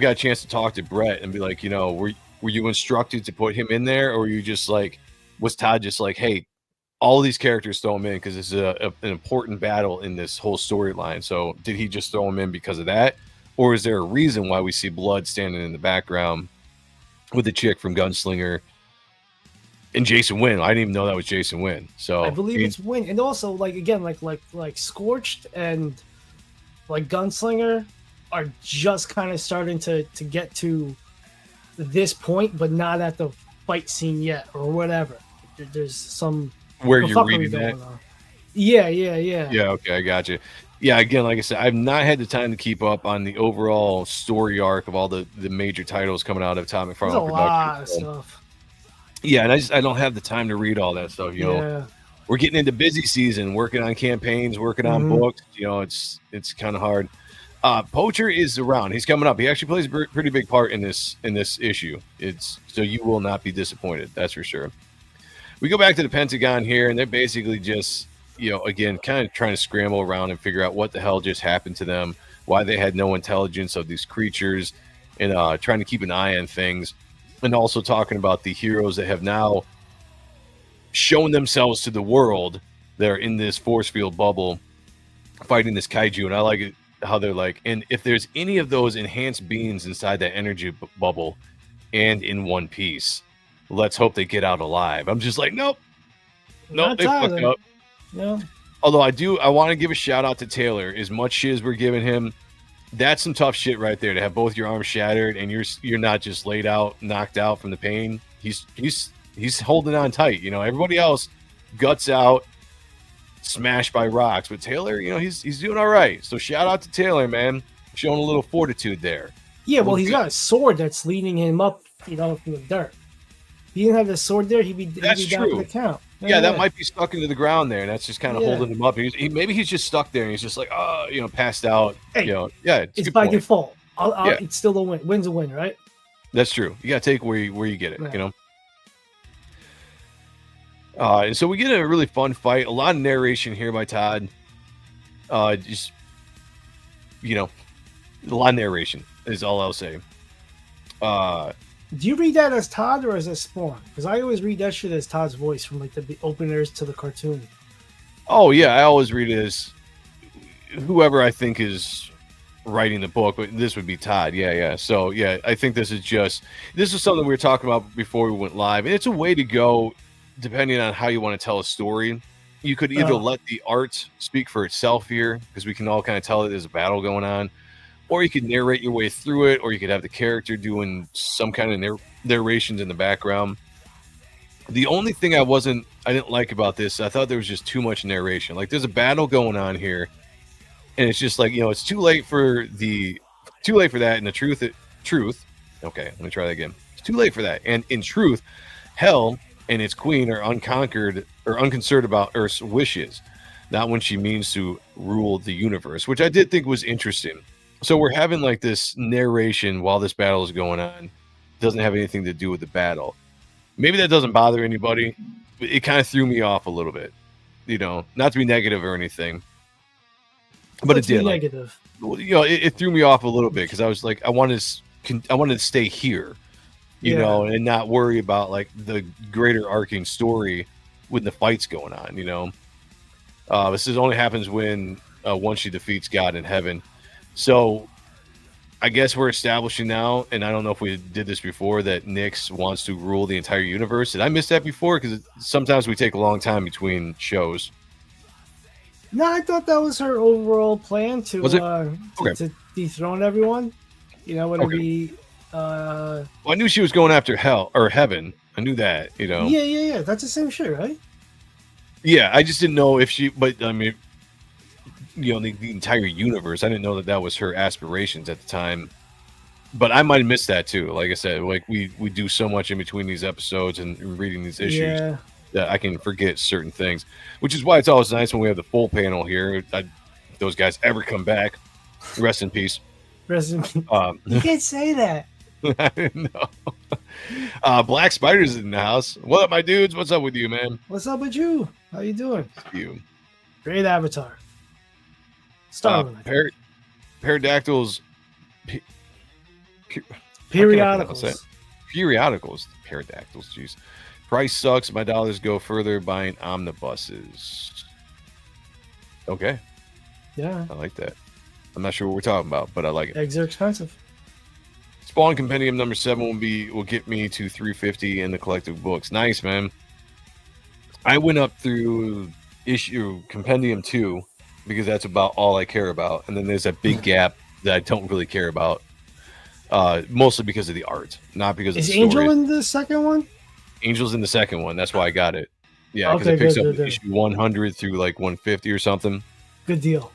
got a chance to talk to Brett and be like, you know, were you instructed to put him in there, or were you just like, was Todd just like, hey, all of these characters throw him in because this is an important battle in this whole storyline? So did he just throw him in because of that, or is there a reason why we see Blood standing in the background with the chick from Gunslinger and Jason Wynn? I didn't even know that was Jason Wynn. So I believe it's Wynn, and also like again, like Scorched and like Gunslinger are just kind of starting to get to this point, but not at the fight scene yet or whatever. There's some where you're reading that. Yeah. Yeah, okay, I got you. Yeah, again, like I said, I've not had the time to keep up on the overall story arc of all the major titles coming out of Atomic There's Farm a lot Productions. of stuff. Yeah, and I don't have the time to read all that stuff. You know, we're getting into busy season, working on campaigns, working on books. You know, it's kind of hard. Poacher is around. He's coming up. He actually plays a pretty big part in this issue. It's so you will not be disappointed. That's for sure. We go back to the Pentagon here, and they're basically just, you know, again, kind of trying to scramble around and figure out what the hell just happened to them, why they had no intelligence of these creatures, and trying to keep an eye on things, and also talking about the heroes that have now shown themselves to the world that are in this force field bubble fighting this kaiju. And I like it how they're like, and if there's any of those enhanced beings inside that energy bubble and in one piece, let's hope they get out alive. I'm just like, nope, they fucked up. No. Although I want to give a shout out to Taylor. As much shit as we're giving him, that's some tough shit right there, to have both your arms shattered and you're not just laid out, knocked out from the pain. He's holding on tight. You know, everybody else guts out, smashed by rocks, but Taylor, you know, he's doing all right. So shout out to Taylor, man, showing a little fortitude there. Yeah, well, he's got a sword that's leading him up, you know, from the dirt. If he didn't have the sword there, he'd be down for the count. Yeah, that might be stuck into the ground there, and that's just kind of holding him up. Maybe he's just stuck there, and he's just like, oh, you know, passed out. Hey, you know, yeah, it's by default. It's still a win. Win's a win, right? That's true. You got to take where you get it, you know. And so we get a really fun fight. A lot of narration here by Todd. Just, you know, a lot of narration is all I'll say. Do you read that as Todd or as Spawn? Because I always read that shit as Todd's voice from like the openers to the cartoon. Oh yeah, I always read it as whoever I think is writing the book, but this would be Todd. Yeah. So yeah, I think this is something we were talking about before we went live, and it's a way to go depending on how you want to tell a story. You could either let the art speak for itself here, because we can all kind of tell that there's a battle going on, or you could narrate your way through it, or you could have the character doing some kind of narrations in the background. The only thing I didn't like about this, I thought there was just too much narration. Like, there's a battle going on here, and it's just like, you know, it's too late for that. And the truth. Okay, let me try that again. It's too late for that. And in truth, Hell and its queen are unconcerned about Earth's wishes, not when she means to rule the universe, which I did think was interesting. So we're having like this narration while this battle is going on. Doesn't have anything to do with the battle. Maybe that doesn't bother anybody, but it kind of threw me off a little bit. You know, not to be negative or anything, but it did. Negative. You know, it threw me off a little bit because I was like, I wanted to stay here, you know, and not worry about like the greater arcing story when the fight's going on. You know, this only happens when once she defeats God in heaven. So I guess we're establishing now, and I don't know if we did this before, that Nyx wants to rule the entire universe. Did I miss that before? Because sometimes we take a long time between shows. No, I thought that was her overall plan to dethrone everyone. You know, whether be. Well, I knew she was going after hell or heaven. I knew that. You know. Yeah. That's the same shit, right? Yeah, I just didn't know if she. But I mean, you know, the entire universe. I didn't know that was her aspirations at the time, but I might have missed that too. Like I said, like we do so much in between these episodes and reading these issues that I can forget certain things, which is why it's always nice when we have the full panel here. Those guys ever come back, rest in peace. Rest in peace. Um, You can't say that. I didn't know. Black Spider's in the house. What up, my dudes? What's up with you, man? What's up with you? How you doing? You. Great avatar. Starling. Pterodactyls. Periodicals. Periodicals. Pterodactyls. Jeez. Price sucks. My dollars go further buying omnibuses. Okay. Yeah. I like that. I'm not sure what we're talking about, but I like it. Eggs are expensive. Spawn Compendium number 7 will get me to 350 in the collective books. Nice, man. I went up through issue Compendium 2 because that's about all I care about, and then there's a big gap that I don't really care about, mostly because of the art, not because of the story. Is Angel in the second one? Angel's in the second one. That's why I got it. Yeah, because Okay, it picks good, up good. issue 100 through like 150 or something, Good deal.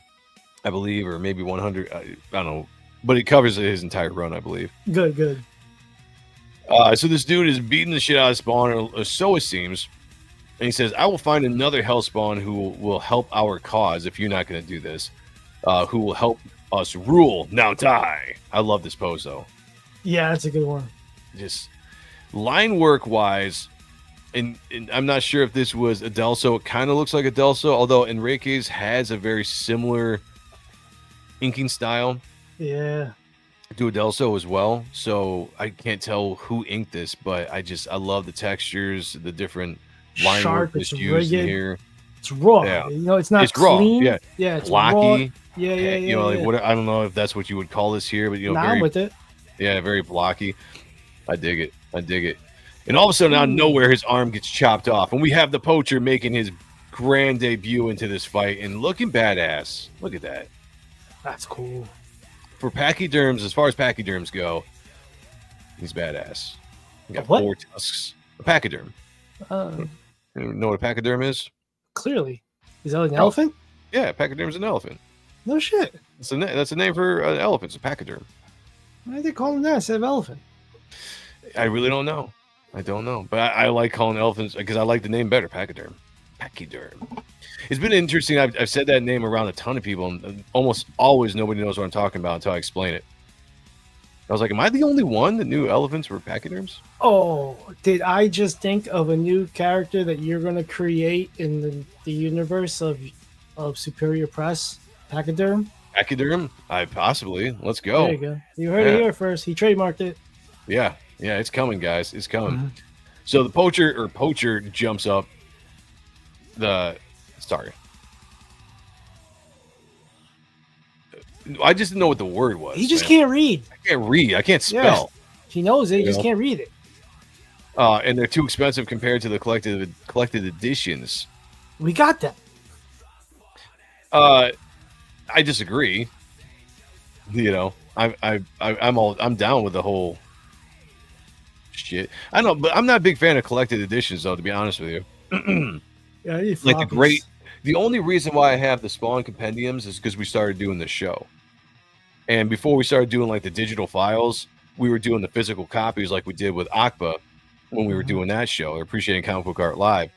I believe, or maybe 100. I don't know, but it covers his entire run, I believe. Good. So this dude is beating the shit out of Spawn, or so it seems. And he says, I will find another Hellspawn who will help our cause if you're not going to do this. Who will help us rule. Now die. I love this pose, though. Yeah, that's a good one. Just line work wise, and I'm not sure if this was Adelso. It kind of looks like Adelso, although Enriquez has a very similar inking style Yeah. to Adelso as well. So I can't tell who inked this, but I love the textures, the different line Sharp, work it's that's used in rigid. here. It's raw. Yeah. You know, it's not It's raw, clean. yeah. Yeah, it's Blocky. raw. Yeah. You know, like what I don't know if that's what you would call this here, but you know, Nah, I'm very, with it. yeah, very blocky. I dig it. And all of a sudden, out of nowhere, his arm gets chopped off, and we have the Poacher making his grand debut into this fight and looking badass. Look at that. That's cool. For pachyderms, as far as pachyderms go, he's badass. He got What? 4 tusks. A pachyderm. You know what a pachyderm is? Clearly. Is that like an elephant? Yeah, a pachyderm is an elephant. No shit. That's a name for an elephant. It's a pachyderm. Why did they call him that instead of elephant? I really don't know. I don't know. But I like calling elephants because I like the name better. Pachyderm. It's been interesting. I've said that name around a ton of people, and almost always nobody knows what I'm talking about until I explain it. I was like, am I the only one that knew elephants were pachyderms? Oh, did I just think of a new character that you're going to create in the universe of Superior Press? Pachyderm? Pachyderm? I possibly. Let's go. There you go. You heard it here first. He trademarked it. Yeah, it's coming, guys. It's coming. So the poacher jumps up. Sorry. I just didn't know what the word was. He just can't read. I can't read. I can't spell. He knows it. He You just know? can't read it. And they're too expensive compared to the collected editions. We got that. I disagree. You know, I'm down with the whole shit. I know, but I'm not a big fan of collected editions, though. To be honest with you, Yeah, you like the only reason why I have the Spawn compendiums is because we started doing the show, and before we started doing like the digital files, we were doing the physical copies like we did with Akba when we were doing that show, Appreciating Comic Book Art Live.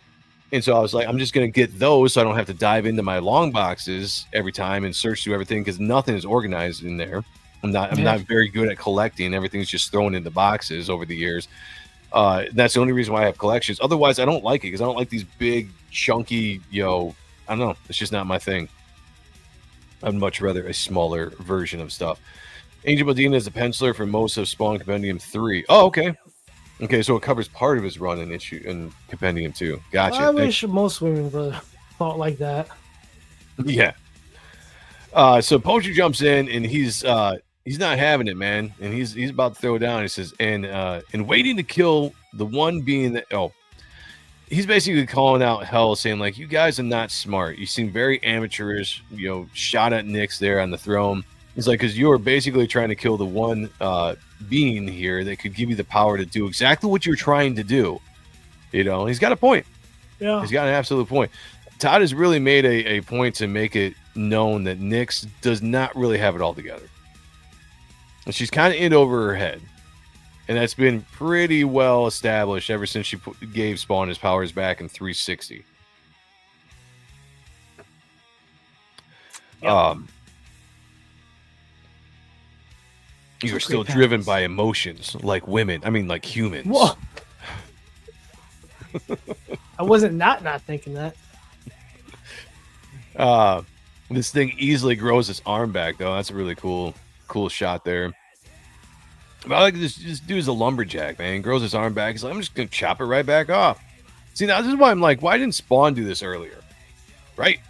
And so I was like, I'm just going to get those so I don't have to dive into my long boxes every time and search through everything because nothing is organized in there. I'm not very good at collecting. Everything's just thrown in the boxes over the years. That's the only reason why I have collections. Otherwise, I don't like it because I don't like these big, chunky, I don't know. It's just not my thing. I'd much rather a smaller version of stuff. Angel Medina is the penciler for most of Spawn Compendium 3. Oh, okay. Okay, so it covers part of his run in Compendium 2. Gotcha. I wish most women thought like that. Yeah. So Poacher jumps in and he's not having it, man. And he's about to throw down. He says, and waiting to kill the one being that he's basically calling out Hell, saying, like, you guys are not smart. You seem very amateurish, shot at Nyx there on the throne. He's like, because you are basically trying to kill the one being here that could give you the power to do exactly what you're trying to do. He's got a point. Yeah. He's got an absolute point. Todd has really made a point to make it known that Nyx does not really have it all together. And she's kind of in over her head. And that's been pretty well established ever since she gave Spawn his powers back in 360. Yep. You are still driven by emotions, like women. I mean, like humans. Whoa. I wasn't not thinking that. This thing easily grows its arm back, though. That's a really cool shot there. But I like this dude's a lumberjack, man. He grows his arm back. He's like, I'm just gonna chop it right back off. See, now this is why I'm like, why didn't Spawn do this earlier? Right?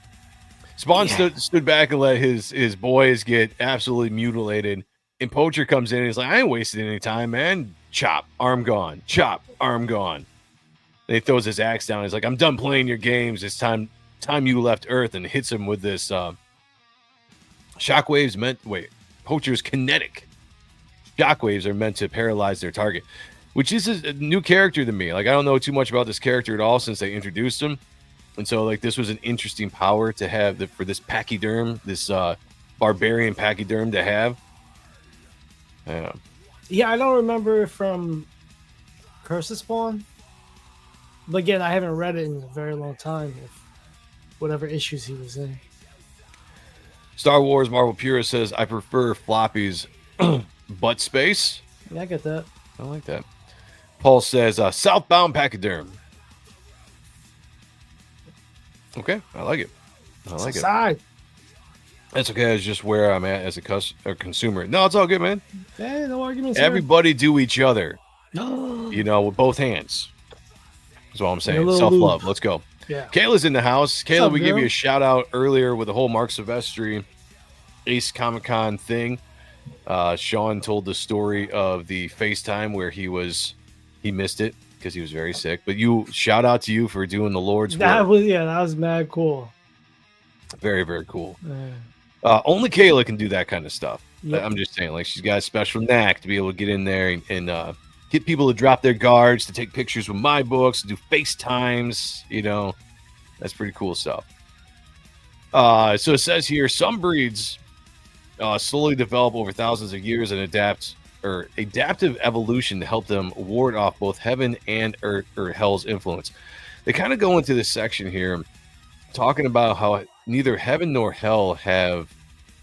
Spawn stood back and let his boys get absolutely mutilated. And Poacher comes in and he's like, I ain't wasting any time, man. Chop, arm gone. Chop, arm gone. And he throws his axe down. He's like, I'm done playing your games. It's time you left Earth, and hits him with this shockwaves Poacher's kinetic shockwaves are meant to paralyze their target, which is a new character to me. Like, I don't know too much about this character at all since they introduced him. And so, like, this was an interesting power to have for this pachyderm, this barbarian pachyderm to have. Yeah, I don't remember from Curse of Spawn. But again, I haven't read it in a very long time. Whatever issues he was in. Star Wars Marvel Purist says, I prefer Floppy's butt space. Yeah, I get that. I like that. Paul says, Southbound Pachyderm. Okay, I like it. I like it. That's okay. It's just where I'm at as a consumer. No, it's all good, man. Hey, no arguments. Everybody do each other. With both hands. That's all I'm saying. Self-love. Let's go. Yeah. Kayla's in the house. Kayla, we gave girl? you a shout out earlier with the whole Mark Silvestri Ace Comic-Con thing. Sean told the story of the FaceTime where he missed it because he was very sick. But shout out to you for doing the Lord's work. That was mad cool. Very, very cool. Only Kayla can do that kind of stuff. Yep. I'm just saying, like, she's got a special knack to be able to get in there and get people to drop their guards, to take pictures with my books, to do FaceTimes. That's pretty cool stuff. So it says here, some breeds slowly develop over thousands of years and adaptive evolution to help them ward off both heaven and earth or hell's influence. They kind of go into this section here talking about how neither heaven nor hell have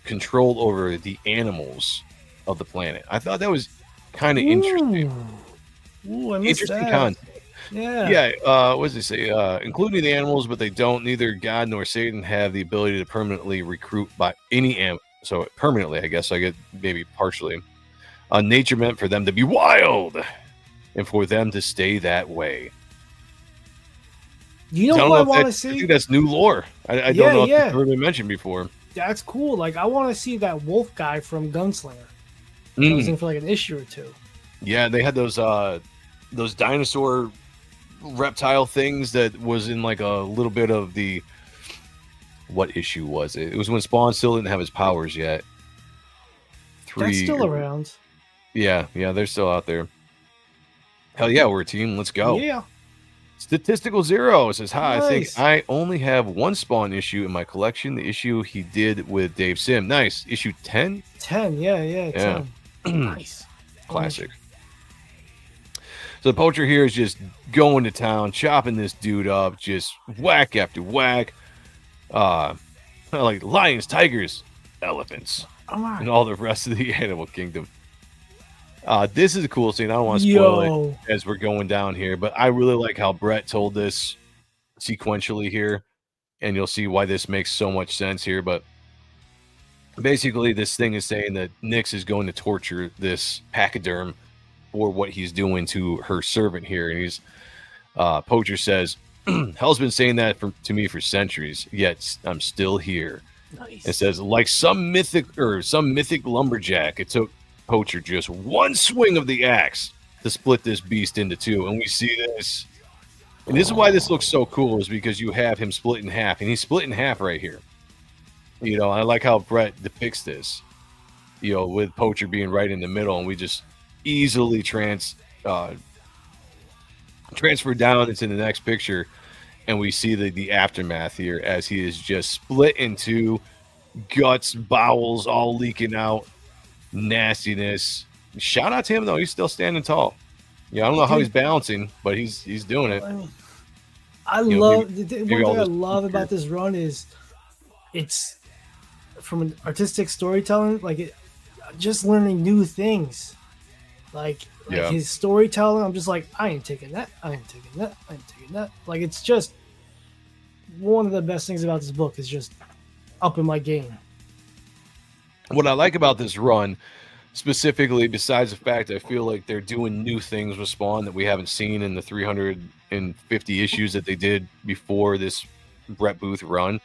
control over the animals of the planet. I thought that was kind of interesting. Ooh, I missed interesting that. concept. Yeah. What does it say? Including the animals, but they don't. Neither God nor Satan have the ability to permanently recruit by any animal. So permanently, I guess I get maybe partially. Nature meant for them to be wild, and for them to stay that way. You know what I want to see? I think that's new lore. I don't know if it's ever been mentioned before. That's cool. Like, I want to see that wolf guy from Gunslinger. I was in for like an issue or two. Yeah, they had those dinosaur reptile things that was in like a little bit of the. What issue was it? It was when Spawn still didn't have his powers yet. That's still around. Yeah, they're still out there. Hell yeah, we're a team. Let's go. Yeah. Statistical Zero says, hi, Nice. I think I only have one Spawn issue in my collection. The issue he did with Dave Sim. Nice. Issue 10? 10, yeah. 10. Nice. Classic. So the poacher here is just going to town, chopping this dude up, just whack after whack. Like lions, tigers, elephants, and all the rest of the animal kingdom. This is a cool scene. I don't want to spoil it as we're going down here, but I really like how Brett told this sequentially here, and you'll see why this makes so much sense here. But basically, this thing is saying that Nyx is going to torture this pachyderm for what he's doing to her servant here, and Poacher says, hell's been saying that to me for centuries, yet I'm still here. Nice. It says, like some mythic lumberjack, it took Poacher just one swing of the axe to split this beast into two. And we see this. And this is why this looks so cool, is because you have him split in half. And he's split in half right here. I like how Brett depicts this, with Poacher being right in the middle. And we just easily transfer down into the next picture, and we see the aftermath here as he is just split into, guts, bowels all leaking out, nastiness. Shout out to him though, he's still standing tall. I don't know how he's balancing, but he's doing it. I love one thing I love about this run is it's from an artistic storytelling. Like just learning new things. Like Yeah. his storytelling, I'm just like, I ain't taking that. I ain't taking that. I ain't taking that. Like, it's just one of the best things about this book is just upping my game. What I like about this run, specifically, besides the fact I feel like they're doing new things with Spawn that we haven't seen in the 350 issues that they did before this Brett Booth run.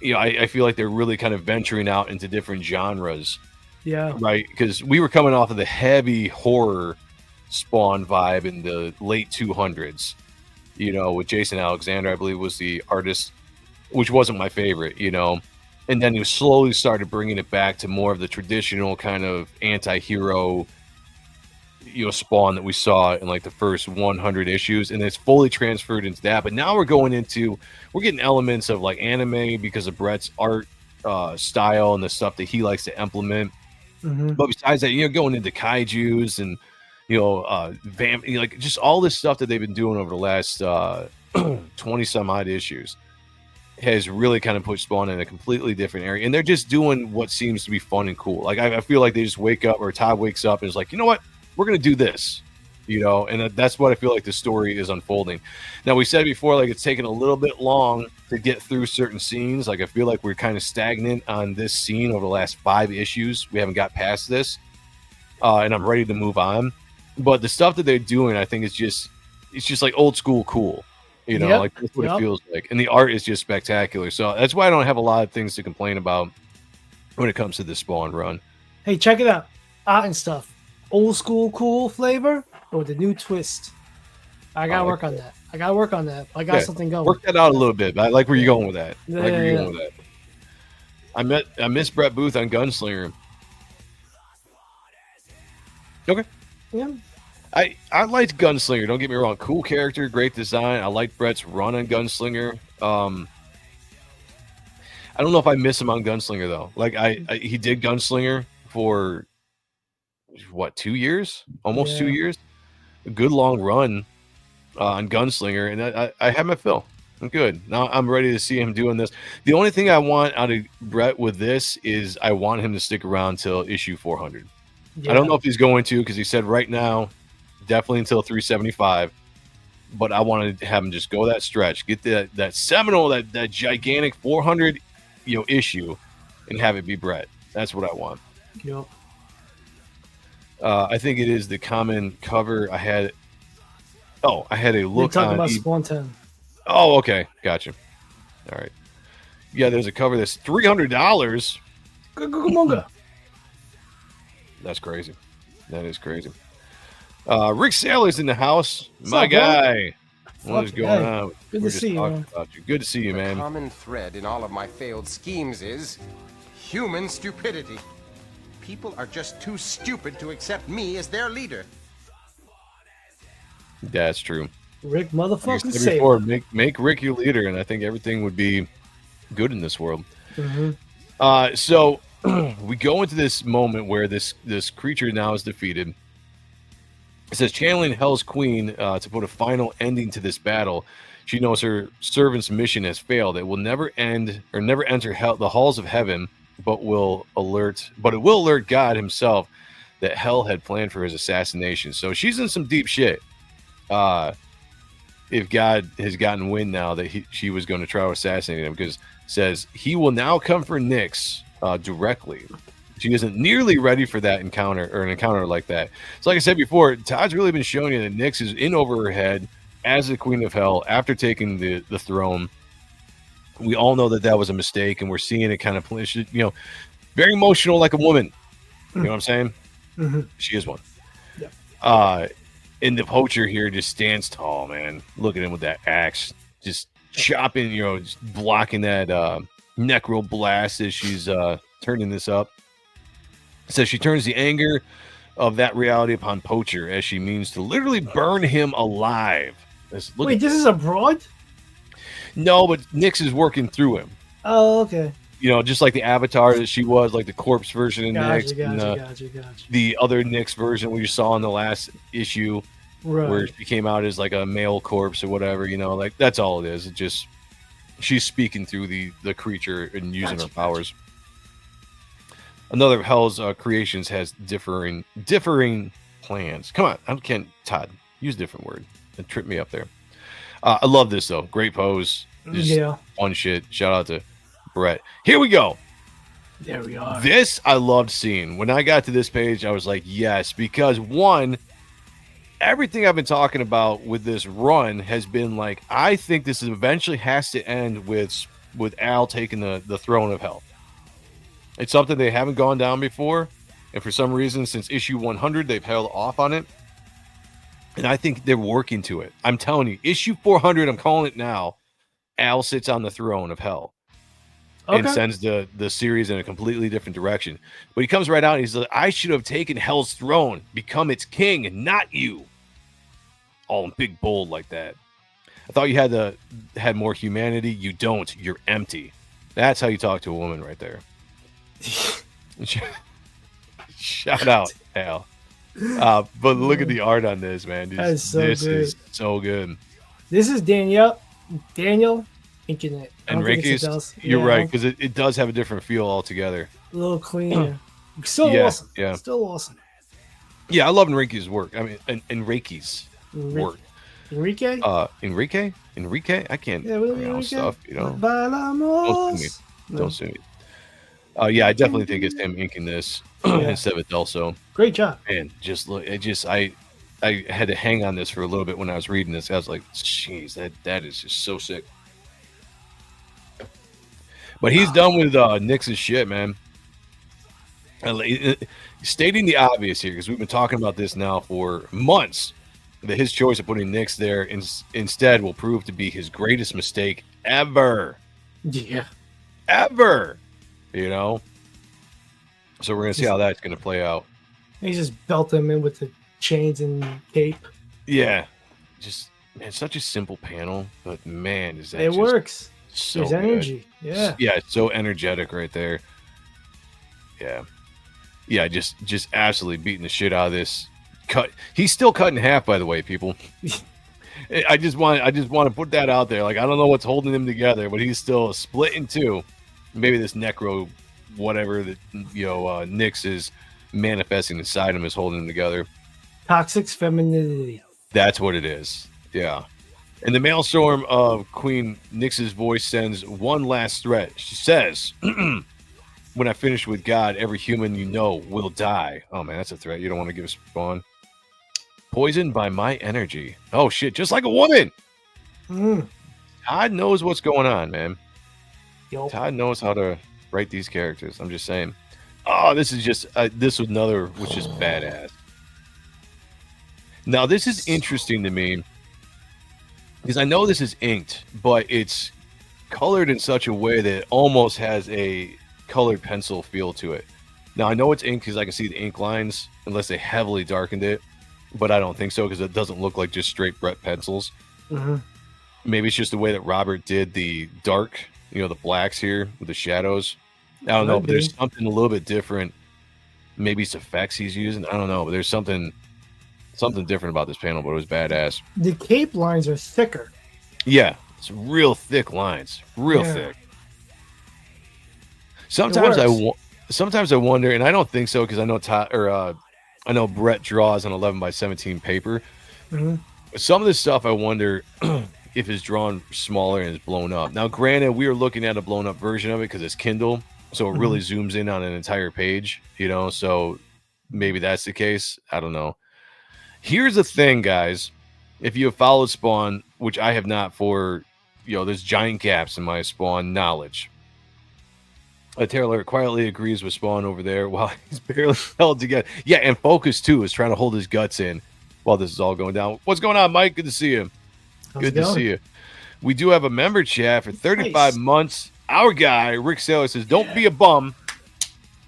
You know, I feel like they're really kind of venturing out into different genres, Yeah. right? Because we were coming off of the heavy horror Spawn vibe in the late 200s, you know, with Jason Alexander, I believe, was the artist, which wasn't my favorite, you know. And then he slowly started bringing it back to more of the traditional kind of anti-hero, you know, Spawn that we saw in like the first 100 issues, and it's fully transferred into that. But now we're getting elements of like anime because of Brett's art style and the stuff that he likes to implement. Mm-hmm. But besides that, you know, going into kaijus and, you know, like just all this stuff that they've been doing over the last 20 some odd issues has really kind of put Spawn in a completely different area. And they're just doing what seems to be fun and cool. Like, I feel like they just wake up, or Todd wakes up and is like, you know what? We're going to do this, you know? And that's what I feel like the story is unfolding. Now, we said before, like, it's taken a little bit long to get through certain scenes. Like, I feel like we're kind of stagnant on this scene over the last 5 issues. We haven't got past this. And I'm ready to move on. But the stuff that they're doing, I think it's just like old school cool. You know, like that's what it feels like. And the art is just spectacular. So that's why I don't have a lot of things to complain about when it comes to this Spawn run. Hey, check it out. Art and stuff. Old school cool flavor or the new twist? I gotta work on that. I got something going. Work that out a little bit. I like where you're going with that. I miss Brett Booth on Gunslinger. Okay. Yeah. I liked Gunslinger. Don't get me wrong. Cool character, great design. I liked Brett's run on Gunslinger. I don't know if I miss him on Gunslinger though. Like he did Gunslinger for what, 2 years? Almost 2 years. A good long run on Gunslinger, and I had my fill. I'm good. Now I'm ready to see him doing this. The only thing I want out of Brett with this is I want him to stick around till issue 400. I don't know if he's going to, because he said right now, definitely until 375. But I want to have him just go that stretch, get that seminal, that gigantic 400, you know, issue, and have it be Brett. That's what I want. Yep. I think it is the common cover. I had a look We're talking on about Spawn 10. Oh, okay, gotcha. All right. Yeah, there's a cover that's $300. That's crazy. That is crazy. Rick Saylor's in the house. My guy. What is going on? Good to see you, man. Good to see you, man. The common thread in all of my failed schemes is human stupidity. People are just too stupid to accept me as their leader. That's true. Rick motherfucking before, Saylor. make Rick your leader, and I think everything would be good in this world. Mm-hmm. So we go into this moment where this creature now is defeated. It says, channeling Hell's Queen to put a final ending to this battle. She knows her servant's mission has failed. It will never end or never enter the halls of heaven, but it will alert God himself that Hell had planned for his assassination. So she's in some deep shit. If God has gotten wind now that she was going to try to assassinate him, because it says he will now come for Nyx directly. She isn't nearly ready for that encounter, or an encounter like that. So like I said before, Todd's really been showing you that Nyx is in over her head as the Queen of Hell after taking the throne. We all know that was a mistake, and we're seeing it kind of, you know, very emotional like a woman. You know what I'm saying? Mm-hmm. She is one. Yeah. And the poacher here just stands tall, man. Look at him with that axe, just chopping, you know, just blocking that necro blast as she's turning this up. So she turns the anger of that reality upon Poacher as she means to literally burn him alive. Wait, this is a broad? No, but Nyx is working through him. Oh, okay. You know, just like the Avatar that she was, like the corpse version of Nyx. Gotcha. The other Nyx version we saw in the last issue, right, where she came out as like a male corpse or whatever, you know, like that's all it is. It just, she's speaking through the creature and using her powers. Another of Hell's creations has differing plans. Come on, I can't. Todd, use a different word. It tripped me up there. I love this though. Great pose. Just Yeah. fun shit. Shout out to Brett. Here we go. There we are. This I loved seeing. When I got to this page, I was like, yes, because one, everything I've been talking about with this run has been like, I think this eventually has to end with Al taking the throne of Hell. It's something they haven't gone down before, and for some reason, since issue 100, they've held off on it. And I think they're working to it. I'm telling you, issue 400, I'm calling it now. Al sits on the throne of Hell. And sends the series in a completely different direction. But he comes right out and he's like, I should have taken Hell's throne, become its king, not you. All in big bold like that. I thought you had more humanity. You don't. You're empty. That's how you talk to a woman right there. Shout out, Al. But look at the art on this, man. That is so this good. is so good. This is Daniel inking it. Enrique's, you're right, because it does have a different feel altogether. A little cleaner. Still Yeah, awesome. yeah. Still awesome. Yeah, I love Enrique's work. I mean, Enrique's work. Enrique? Enrique? I can't Yeah, what pronounce Enrique? stuff, you know. Vamos. Don't sue me. Yeah, I definitely think it's him inking this instead of Delso. Great job. Man, just look. I had to hang on this for a little bit when I was reading this. I was like, "Jeez, that is just so sick." But he's done with Nyx's shit, man. Stating the obvious here, because we've been talking about this now for months, that his choice of putting Nyx there instead will prove to be his greatest mistake ever. Yeah. Ever. You know? So we're going to see how that's going to play out. He just belt him in with the chains and cape. Yeah. Just, man, such a simple panel, but man, is that It just works. so There's good. energy. Yeah. Yeah, it's so energetic right there. Yeah. Yeah, just absolutely beating the shit out of this. Cut. He's still cut in half, by the way, people. I just want to put that out there. Like, I don't know what's holding him together, but he's still split in two. Maybe this necro, whatever that Nyx is manifesting inside him is holding him together. Toxic femininity. That's what it is. Yeah. And the maelstrom of Queen Nyx's voice sends one last threat. She says, when I finish with God, every human you know will die. Oh, man, that's a threat. You don't want to give us spawn. Poisoned by my energy. Oh, shit. Just like a woman. Todd knows what's going on, man. Yo. Todd knows how to write these characters. I'm just saying. Oh, this is just, this was another, which is badass. Now, this is interesting to me because I know this is inked, but it's colored in such a way that it almost has a colored pencil feel to it. Now, I know it's inked because I can see the ink lines, unless they heavily darkened it, but I don't think so because it doesn't look like just straight Brett pencils. Maybe it's just the way that Robert did the dark, the blacks here with the shadows. I don't know, but there's something a little bit different. Maybe it's effects he's using. I don't know, but there's something different about this panel, but it was badass. The cape lines are thicker. Yeah, it's real thick lines, real thick. Sometimes I wonder, and I don't think so because I know I know Brett draws on 11x17 paper. Some of this stuff I wonder if it's drawn smaller and is blown up. Now, granted, we are looking at a blown up version of it because it's Kindle, so it really zooms in on an entire page. So maybe that's the case. I don't know. Here's the thing, guys. If you have followed Spawn, which I have not for, there's giant gaps in my Spawn knowledge. Taylor quietly agrees with Spawn over there while he's barely held together. Yeah, and Focus, too, is trying to hold his guts in while this is all going down. What's going on, Mike? Good to see you. Good to see you. We do have a member chat for 35 months. Our guy, Rick Saylor, says, don't be a bum.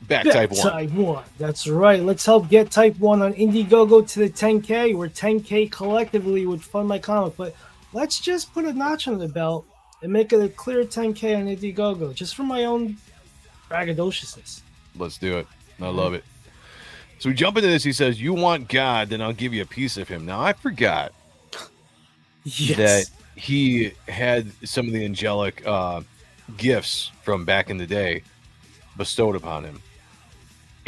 Back type 1. Type 1. That's right. Let's help get Type 1 on Indiegogo to the 10K. We're 10K collectively would fund my comic. But let's just put a notch on the belt and make it a clear 10K on Indiegogo, just for my own braggadociousness. Let's do it. I love it. So we jump into this. He says, you want God, then I'll give you a piece of him. Now, I forgot that he had some of the angelic gifts from back in the day bestowed upon him.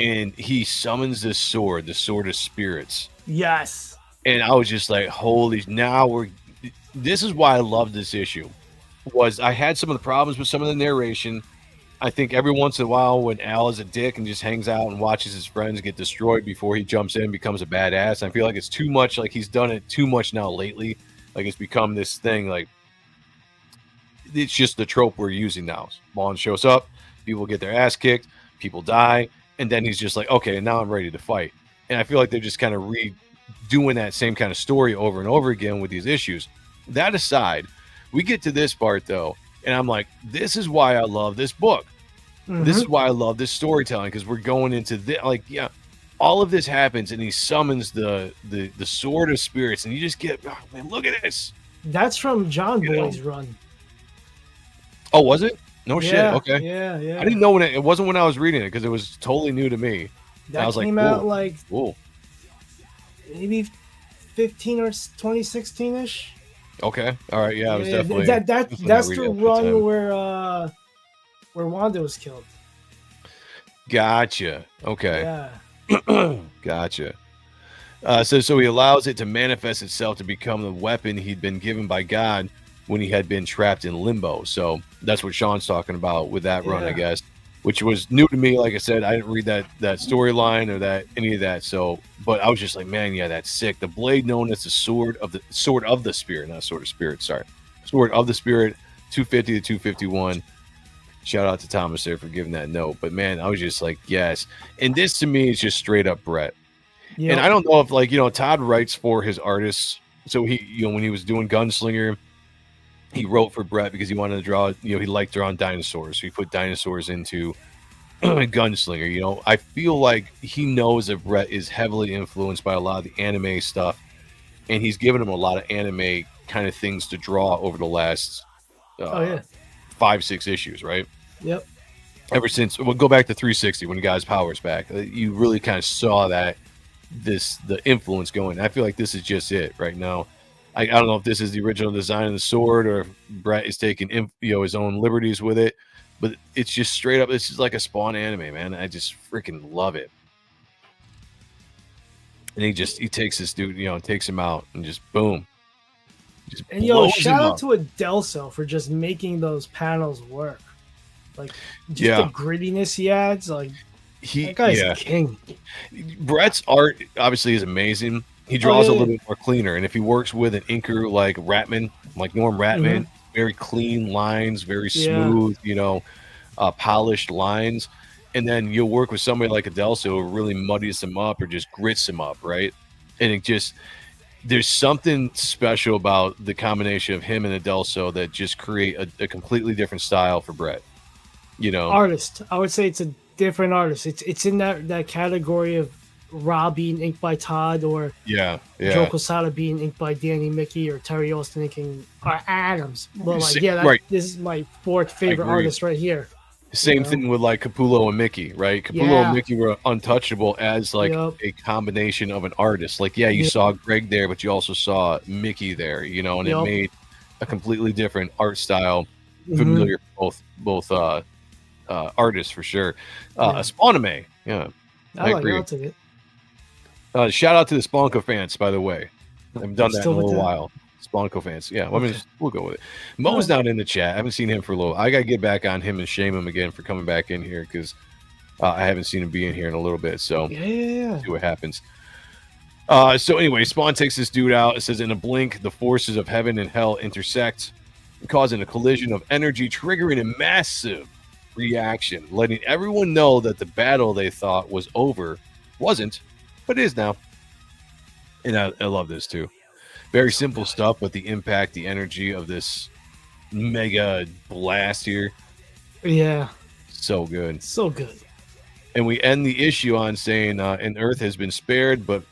and he summons this sword, the sword of spirits. Yes. And I was just like, holy, this is why I love this issue. Was I had some of the problems with some of the narration. I think every once in a while when Al is a dick and just hangs out and watches his friends get destroyed before he jumps in and becomes a badass, I feel like it's too much, like he's done it too much now lately. Like it's become this thing, like it's just the trope we're using now. Spawn shows up, people get their ass kicked, people die, and then he's just like, okay, now I'm ready to fight. And I feel like they're just kind of redoing that same kind of story over and over again with these issues. That aside, we get to this part though, and I'm like, this is why I love this book. This is why I love this storytelling, because we're going into this, like, yeah, all of this happens, and he summons the sword of spirits, and you just get, oh, man, look at this. That's from John Boy's run. Oh, was it? No shit. Okay. Yeah. I didn't know when it wasn't when I was reading it, because it was totally new to me. That I was came like, out cool. like Cool. maybe 15 or 2016-ish. Okay. All right. Yeah, I was definitely. That's the run where Wanda was killed. Gotcha. Okay. Yeah. Gotcha. So he allows it to manifest itself to become the weapon he'd been given by God when he had been trapped in limbo. So that's what Sean's talking about with that run, I guess, which was new to me. Like I said, I didn't read that storyline or any of that. So, but I was just like, man, yeah, that's sick. The blade known as the sword of the spirit, not sword of spirit. Sorry, sword of the spirit, 250 to 251. Shout out to Thomas there for giving that note. But man, I was just like, yes. And this to me is just straight up Brett. Yep. And I don't know if, like, Todd writes for his artists. So he, when he was doing Gunslinger, he wrote for Brett because he wanted to draw, he liked drawing dinosaurs. So he put dinosaurs into Gunslinger. I feel like he knows that Brett is heavily influenced by a lot of the anime stuff. And he's given him a lot of anime kind of things to draw over the last 5-6 issues, right? Yep. Ever since, we'll go back to 360 when he got his powers back. You really kind of saw that the influence going. I feel like this is just it right now. I don't know if this is the original design of the sword or if Brett is taking his own liberties with it, but it's just straight up. This is like a Spawn anime, man. I just freaking love it. And he takes this dude, takes him out and just boom. And shout out to Adelso for just making those panels work. Like, just the grittiness he adds. Like, that guy's king. Brett's art obviously is amazing. He draws a little bit more cleaner, and if he works with an inker like Ratman, like Norm Ratman, very clean lines, very smooth, polished lines. And then you'll work with somebody like Adelso who really muddies him up or just grits him up, right? And it just. There's something special about the combination of him and Adelso that just create a completely different style for Brett. Artist. I would say it's a different artist. It's in that category of Rob being inked by Todd or Joe Quesada being inked by Danny Mickey or Terry Austin inking Adams. Well, this is my fourth favorite artist right here. Same thing with like Capullo and Mickey, right? Capullo and Mickey were untouchable as like a combination of an artist. Like, you saw Greg there, but you also saw Mickey there, and it made a completely different art style, familiar for both artists for sure. Spawname, I agree. I'll take it. Shout out to the Spawnco fans, by the way. I haven't done that in a little while. Spawnco fans. Yeah, we'll go with it. Mo's not in the chat. I haven't seen him for a little. I got to get back on him and shame him again for coming back in here because I haven't seen him be in here in a little bit. So see what happens. So anyway, Spawn takes this dude out. It says, in a blink, the forces of heaven and hell intersect, causing a collision of energy, triggering a massive reaction, letting everyone know that the battle they thought was over wasn't, but is now. And I love this too. Very simple stuff, but the impact, the energy of this mega blast here. Yeah. So good. So good. And we end the issue on saying, an Earth has been spared, but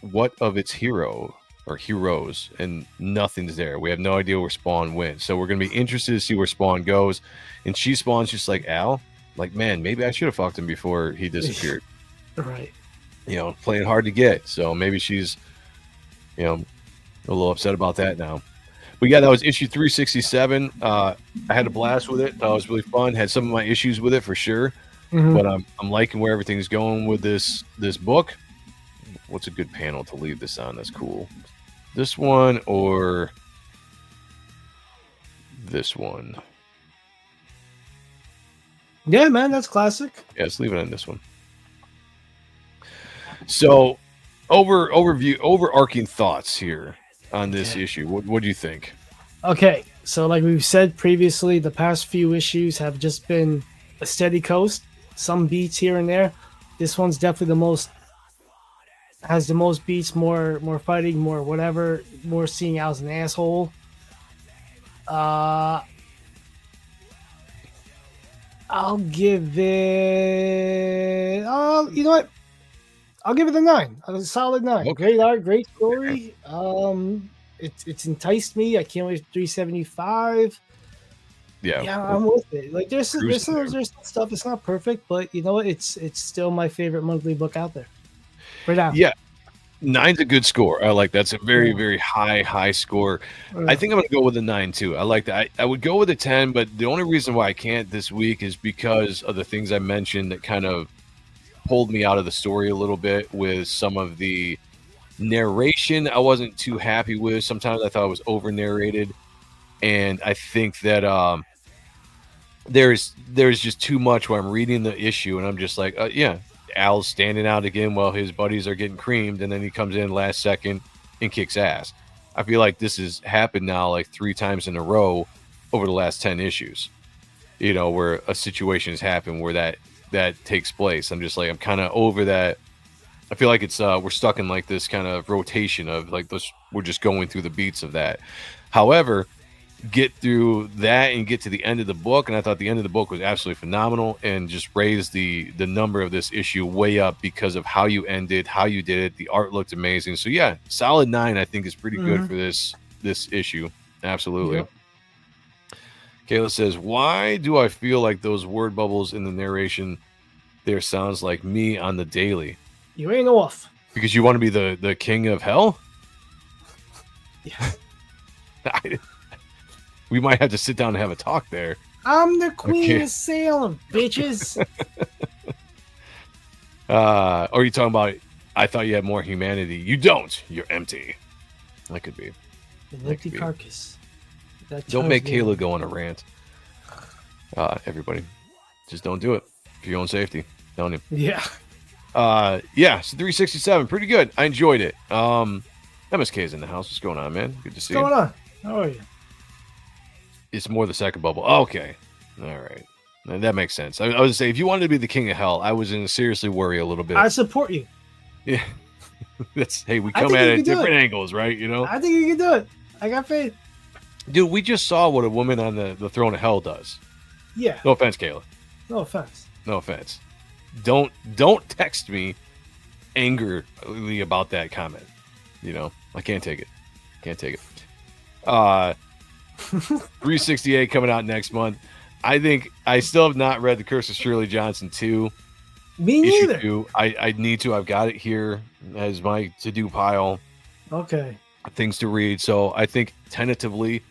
what of its hero or heroes? And nothing's there. We have no idea where Spawn went. So we're going to be interested to see where Spawn goes. And Spawn's just like, Al, like, man, maybe I should have fucked him before he disappeared. Right. Playing hard to get. So maybe she's, a little upset about that now. But that was issue 367. I had a blast with it. It was really fun. Had some of my issues with it for sure. but I'm liking where everything's going with this book. What's a good panel to leave this on? That's cool. This one or this one? Yeah, man, that's classic. Yeah, let's leave it on this one. So, overarching thoughts here on this issue. What do you think? Okay, so like we've said previously, the past few issues have just been a steady coast. Some beats here and there. This one's definitely has the most beats, more fighting, more whatever, more seeing Al as an asshole. I'll give it. Oh, you know what? I'll give it a 9. A solid 9. Okay. Great art, great story. It's enticed me. I can't wait for 375. Yeah, I'm with it. Like there's some stuff. It's not perfect, but you know what? It's still my favorite monthly book out there. Right now. Yeah. 9's a good score. I like that's a very, very high score. I think I'm gonna go with a 9 too. I like that. I would go with a 10, but the only reason why I can't this week is because of the things I mentioned that kind of pulled me out of the story a little bit with some of the narration I wasn't too happy with. Sometimes I thought it was over narrated, and I think that there's just too much where I'm reading the issue and I'm just like, yeah, Al's standing out again while his buddies are getting creamed, and then he comes in last second and kicks ass. I feel like this has happened now like 3 times in a row over the last 10 issues, you know, where a situation has happened where that takes place. I'm just like, I'm kind of over that. I feel like it's we're stuck in like this kind of rotation of like this, we're just going through the beats of that. However, get through that and get to the end of the book, and I thought the end of the book was absolutely phenomenal and just raised the number of this issue way up because of how you ended, how you did it. The art looked amazing. So yeah, solid 9 I think is pretty good for this issue. Absolutely. Yep. Kayla says, why do I feel like those word bubbles in the narration there sounds like me on the daily? You ain't off. Because you want to be the king of hell? Yeah. We might have to sit down and have a talk there. I'm the queen of Salem, bitches. Are you talking about, I thought you had more humanity. You don't. You're empty. That could be. An empty carcass. Don't make Kayla go on a rant. Everybody, just don't do it for your own safety. Don't you? Yeah. So 367, pretty good. I enjoyed it. MSK is in the house. What's going on, man? Good to see you. What's going on? How are you? It's more the second bubble. Okay. All right. That makes sense. I was to say, if you wanted to be the king of hell, I was going to seriously worry a little bit. I support you. Yeah. Hey, we come at it at different angles, right? You know? I think you can do it. I got faith. Dude, we just saw what a woman on the throne of hell does. Yeah. No offense, Kayla. No offense. No offense. Don't text me angrily about that comment. You know, I can't take it. Can't take it. 368 coming out next month. I think I still have not read The Curse of Shirley Johnson 2. Me neither. Issue 2. I need to. I've got it here as my to-do pile. Okay. Things to read. So I think tentatively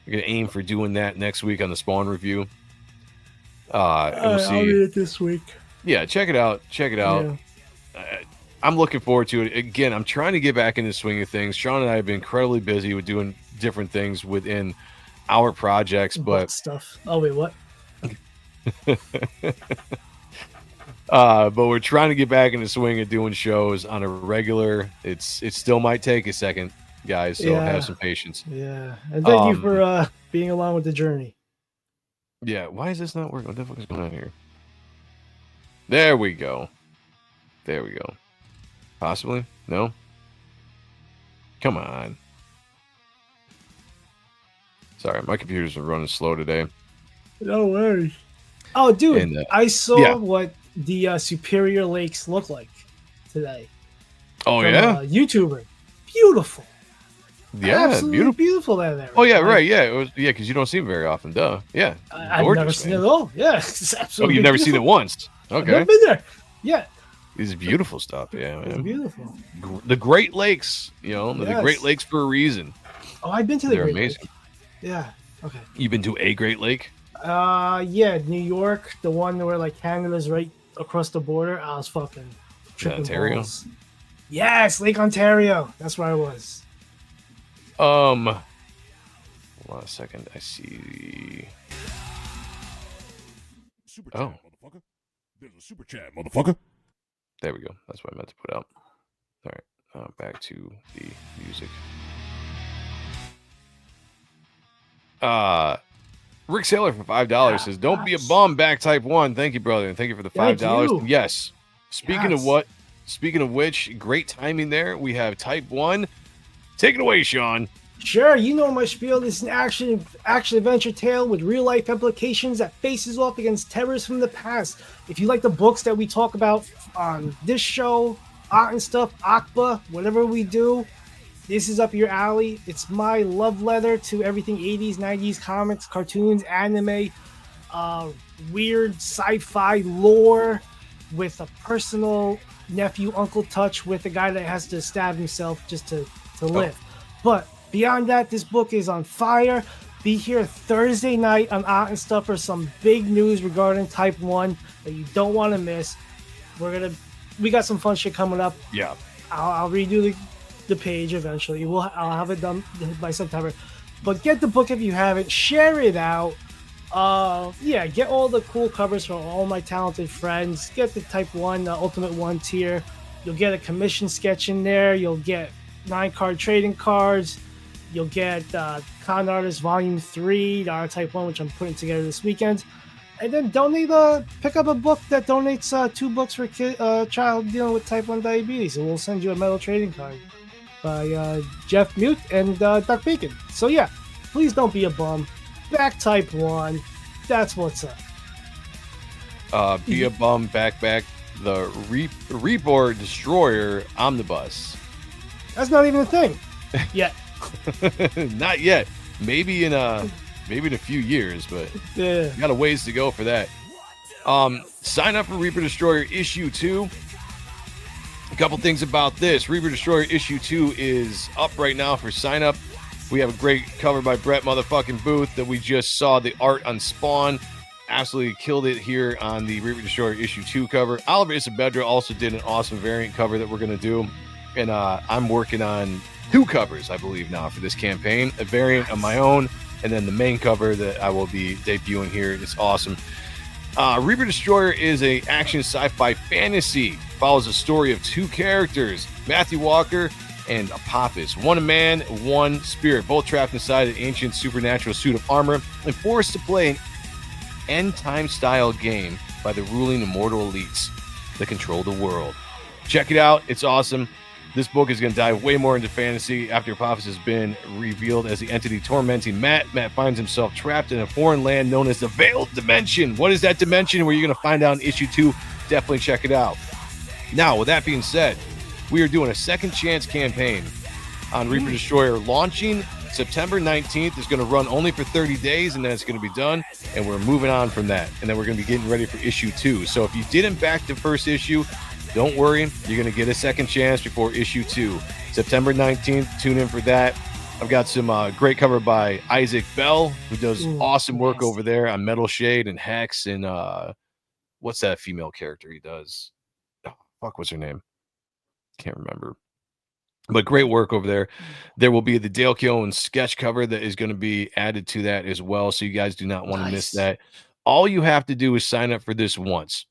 we're going to aim for doing that next week on the Spawn review. And we'll see. I'll read it this week. Yeah, check it out. Check it out. Yeah. I'm looking forward to it. Again, I'm trying to get back into the swing of things. Sean and I have been incredibly busy with doing different things within our projects, but stuff. Oh wait, what? But we're trying to get back in the swing of doing shows on a regular. It still might take a second, guys. So have some patience. Yeah, and thank you for being along with the journey. Yeah, why is this not working? What the fuck is going on here? There we go. There we go. Possibly? No? Come on. Sorry, my computer's been running slow today. No worries. Oh, dude, And, I saw what the Superior Lakes look like today. Oh, from, yeah? YouTuber. Beautiful. Yeah, absolutely beautiful down there. Oh, yeah, right. Yeah, it was, because you don't see them very often. Duh. Yeah. I've never seen it at all. Yeah, it's absolutely you've never seen it once? Okay. I've never been there. Yeah. It's beautiful stuff. Yeah, man. It's beautiful. The Great Lakes, the Great Lakes for a reason. Oh, I've been to the They're Great amazing. Lake. Yeah. Okay. You've been to a Great Lake? Yeah, New York, the one where like Canada's right across the border. I was fucking tripping Ontario? balls. Yes, Lake Ontario. That's where I was. Hold on a second. I see. Super Oh. chat, motherfucker. There's a super chat, motherfucker. There we go. That's what I meant to put out. All right. Back to the music. Rick Sailor for $5 says, "Don't be a bum." Back type 1. Thank you, brother, and thank you for the $5. Thank you. Yes. Speaking of Yes. what? Speaking of which, great timing there. We have type 1. Take it away, Sean. Sure, you know my spiel. This is an action adventure tale with real life implications that faces off against terrors from the past. If you like the books that we talk about on this show, art and stuff, Akba, whatever we do, this is up your alley. It's my love letter to everything 80s, 90s comics, cartoons, anime, weird sci-fi lore with a personal nephew uncle touch with a guy that has to stab himself just to live. But beyond that, this book is on fire. Be here Thursday night on Art and Stuff for some big news regarding Type 1 that you don't want to miss. We got some fun shit coming up. Yeah. I'll redo the page eventually. I'll have it done by September. But get the book if you haven't. Share it out. Yeah, get all the cool covers from all my talented friends. Get the Type 1 Ultimate 1 tier. You'll get a commission sketch in there. You'll get 9-card trading cards. You'll get Con Artist Volume 3, the R Type 1, which I'm putting together this weekend. And then pick up a book that donates 2 books for a child dealing with Type 1 diabetes. And we'll send you a metal trading card by Jeff Mute and Duck Bacon. So yeah, please don't be a bum. Back Type 1. That's what's up. Be a bum, back. The Reaper Destroyer Omnibus. That's not even a thing yet. Not yet. Maybe in a few years, but Yeah. got a ways to go for that. Sign up for Reaper Destroyer issue 2. A couple things about this. Reaper Destroyer issue 2 is up right now for sign up. We have a great cover by Brett motherfucking Booth that we just saw the art on Spawn. Absolutely killed it here on the Reaper Destroyer issue 2 cover. Oliver Isabedra also did an awesome variant cover that we're going to do. And I'm working on 2 covers, I believe, now for this campaign. A variant of my own, and then the main cover that I will be debuting here. It's awesome. Reaper Destroyer is a action sci-fi fantasy. Follows the story of 2 characters, Matthew Walker and Apophis. One a man, one spirit, both trapped inside an ancient supernatural suit of armor and forced to play an end-time style game by the ruling immortal elites that control the world. Check it out. It's awesome. This book is going to dive way more into fantasy after Apophis has been revealed as the entity tormenting Matt. Matt finds himself trapped in a foreign land known as the Veiled Dimension. What is that dimension? Where you're going to find out in issue 2. Definitely check it out. Now, with that being said, we are doing a second chance campaign on Reaper Destroyer launching September 19th. It's going to run only for 30 days, and then it's going to be done, and we're moving on from that. And then we're going to be getting ready for issue 2. So if you didn't back the first issue, don't worry. You're going to get a second chance before issue 2. September 19th, tune in for that. I've got some great cover by Isaac Bell, who does awesome work over there on Metal Shade and Hex and what's that female character he does? Oh, fuck, what's her name? Can't remember. But great work over there. There will be the Dale Keown sketch cover that is going to be added to that as well. So you guys do not want to miss that. All you have to do is sign up for this once.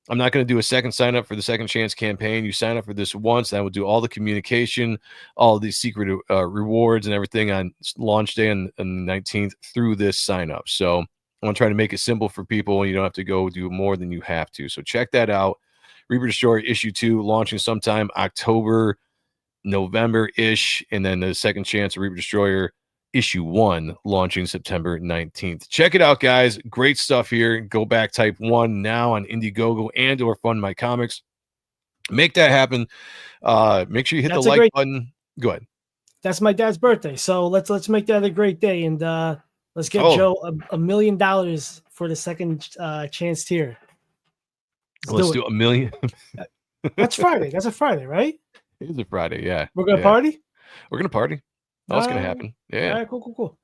I'm not going to do a second sign up for the second chance campaign. You sign up for this once, and I will do all the communication, all the secret rewards and everything on launch day on the 19th through this sign up. So I want to try to make it simple for people, and you don't have to go do more than you have to. So check that out. Reaper Destroyer issue 2 launching sometime October, November-ish, and then the second chance of Reaper Destroyer issue 1 launching September 19th. Check it out, guys. Great stuff here. Go back type 1 now on Indiegogo and or Fund My Comics. Make that happen. Make sure you hit the like button. Go ahead. That's my dad's birthday, so let's make that a great day, and let's get Joe $1 million for the second chance tier. Let's do $1 million. That's Friday. That's a Friday, right? It is a Friday, yeah. We're gonna party. We're gonna party. That's gonna happen. Yeah. All right, cool.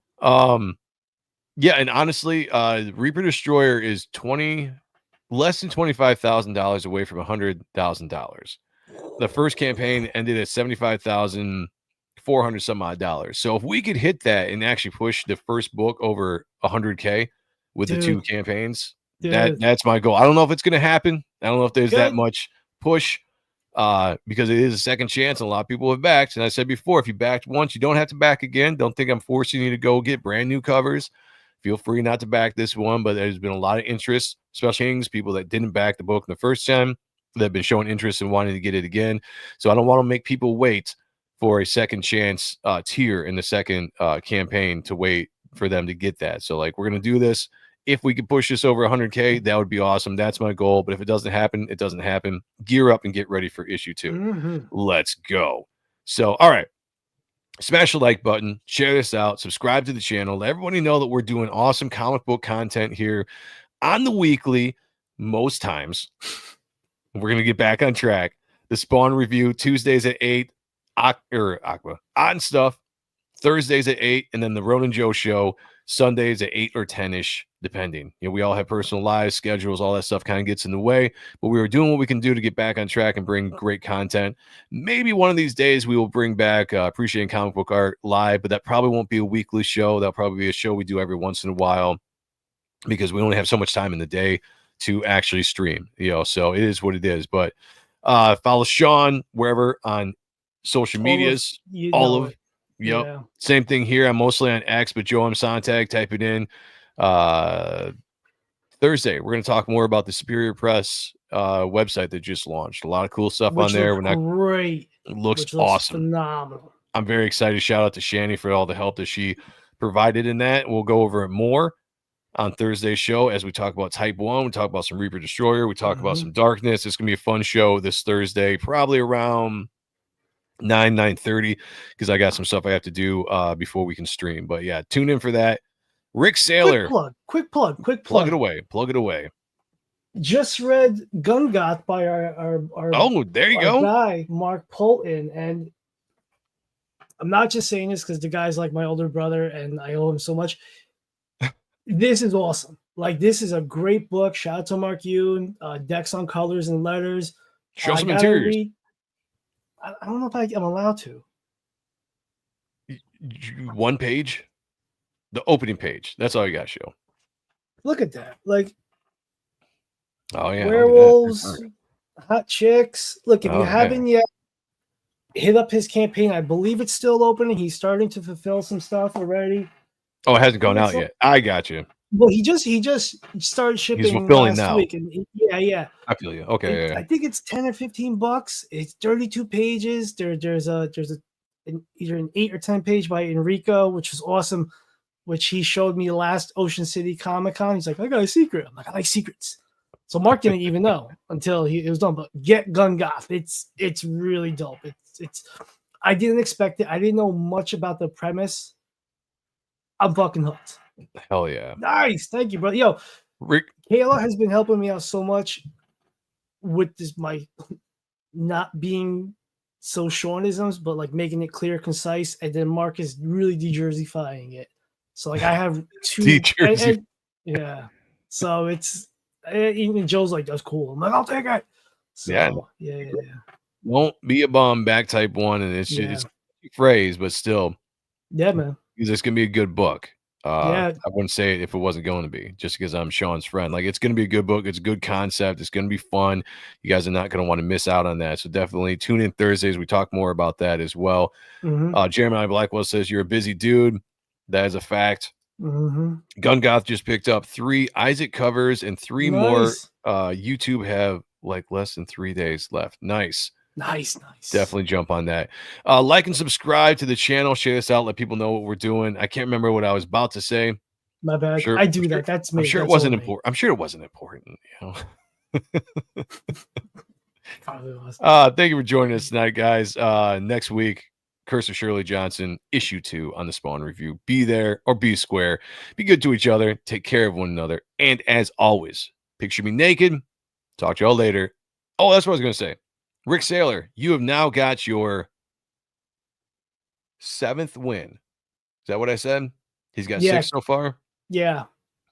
Yeah, and honestly, Reaper Destroyer is less than $25,000 away from $100,000. The first campaign ended at 75,400 some odd dollars. So if we could hit that and actually push the first book over 100K with the two Dude, campaigns, dude. that's my goal. I don't know if it's going to happen. I don't know if there's that Good. much push because it is a second chance. And a lot of people have backed. And I said before, if you backed once, you don't have to back again. Don't think I'm forcing you to go get brand new covers. Feel free not to back this one, but there's been a lot of interest, especially people that didn't back the book the first time that have been showing interest in wanting to get it again. So I don't want to make people wait for a second chance tier in the second campaign to wait for them to get that. So like we're going to do this. If we could push this over 100K, that would be awesome. That's my goal. But if it doesn't happen, it doesn't happen. Gear up and get ready for issue 2. Mm-hmm. Let's go. So, all right. Smash the like button, share this out, subscribe to the channel. Let everybody know that we're doing awesome comic book content here on the weekly, most times. We're going to get back on track. The Spawn review, Tuesdays at 8, Aqua, Odd Stuff, Thursdays at 8, and then the Ronan Joe show, Sundays at 8 or 10-ish, depending. You know, we all have personal lives, schedules, all that stuff kind of gets in the way, but we were doing what we can do to get back on track and bring great content. Maybe one of these days we will bring back Appreciating Comic Book Art live, but that probably won't be a weekly show. That'll probably be a show we do every once in a while because we only have so much time in the day to actually stream, you know, so it is what it is. But follow Sean wherever on social medias, all of yep. Yeah. Same thing here. I'm mostly on X, but Joe M Sonntag, type it in. Thursday, we're going to talk more about the Superior Press website that just launched. A lot of cool stuff on there. Great. It looks Which awesome. Phenomenal. I'm very excited. Shout out to Shani for all the help that she provided in that. We'll go over it more on Thursday's show as we talk about Type 1. We talk about some Reaper Destroyer. We talk about some Darkness. It's going to be a fun show this Thursday, probably around 9:30, because I got some stuff I have to do before we can stream. But yeah, tune in for that. Rick Saylor. Quick plug. Plug it away. Just read Gun Goth by our oh, there you go. Guy, Mark Polton. And I'm not just saying this because the guy's like my older brother and I owe him so much. This is awesome. Like, this is a great book. Shout out to Mark Yoon, Decks on Colors and Letters. Show some interiors. I don't know if I'm allowed to. One page, the opening page. That's all you got to show. Look at that. Like, oh yeah, werewolves, hot chicks. Look, if you haven't yet, hit up his campaign. I believe it's still open and he's starting to fulfill some stuff already. Oh, it hasn't gone out yet. I got you. Well, he just started shipping. He's fulfilling last now. Week, and yeah. I feel you. Okay. I think it's $10 or $15. It's 32 pages. There's either an 8 or 10 page by Enrico, which is awesome. Which he showed me last Ocean City Comic Con. He's like, I got a secret. I'm like, I like secrets. So Mark didn't even know until it was done. But get Gun Goth. It's really dope. It's. I didn't expect it. I didn't know much about the premise. I'm fucking hooked. Hell yeah. Nice. Thank you, brother. Yo, Rick. Kayla has been helping me out so much with this, my not being so Seanisms, but like making it clear, concise. And then Mark is really de-Jerseyfying it. So like I have two. De-Jersey. Yeah. So it's, even Joe's like, that's cool. I'm like, I'll take it. So, yeah. Won't be a bum back Type 1. And it's a phrase, but still. Yeah, man. It's going to be a good book. I wouldn't say it if it wasn't going to be, just because I'm Sean's friend. Like, it's going to be a good book. It's a good concept. It's going to be fun. You guys are not going to want to miss out on that. So definitely tune in Thursdays. We talk more about that as well. Jeremiah Blackwell says, you're a busy dude. That is a fact. Gun Goth just picked up 3 Isaac covers and 3 more. YouTube have like less than 3 days left. Nice. Definitely jump on that. Like and subscribe to the channel. Share this out. Let people know what we're doing. I can't remember what I was about to say. My bad. I do that. That's me. I'm sure it wasn't important. I'm sure it wasn't important. You know. Probably was. Thank you for joining us tonight, guys. Next week, Curse of Shirley Johnson, issue 2 on the Spawn review. Be there or be square. Be good to each other. Take care of one another. And as always, picture me naked. Talk to y'all later. Oh, that's what I was going to say. Rick Saylor, you have now got your 7th win. Is that what I said? He's got 6 so far. Yeah.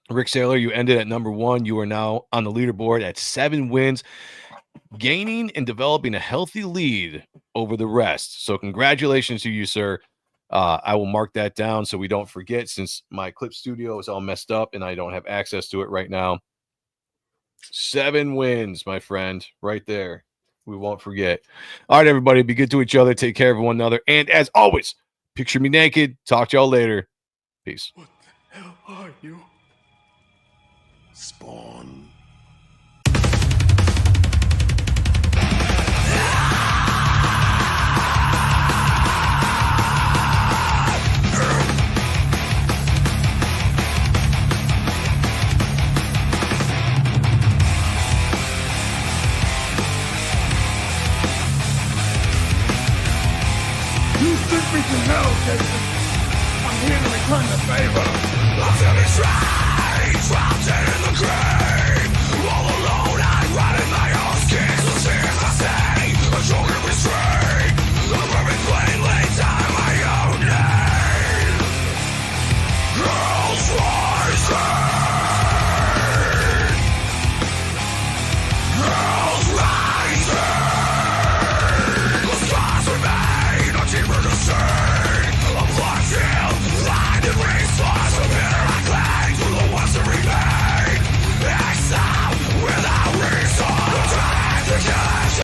Rick Saylor, you ended at number 1. You are now on the leaderboard at 7 wins, gaining and developing a healthy lead over the rest. So congratulations to you, sir. I will mark that down so we don't forget, since my clip studio is all messed up and I don't have access to it right now. 7 wins, my friend, right there. We won't forget. All right, everybody, be good to each other. Take care of one another. And as always, picture me naked. Talk to y'all later. Peace. What the hell are you? Spawn. You sent me to hell, Jason. I'm here to return the favor. I'm feeling strange, dropped in the grave.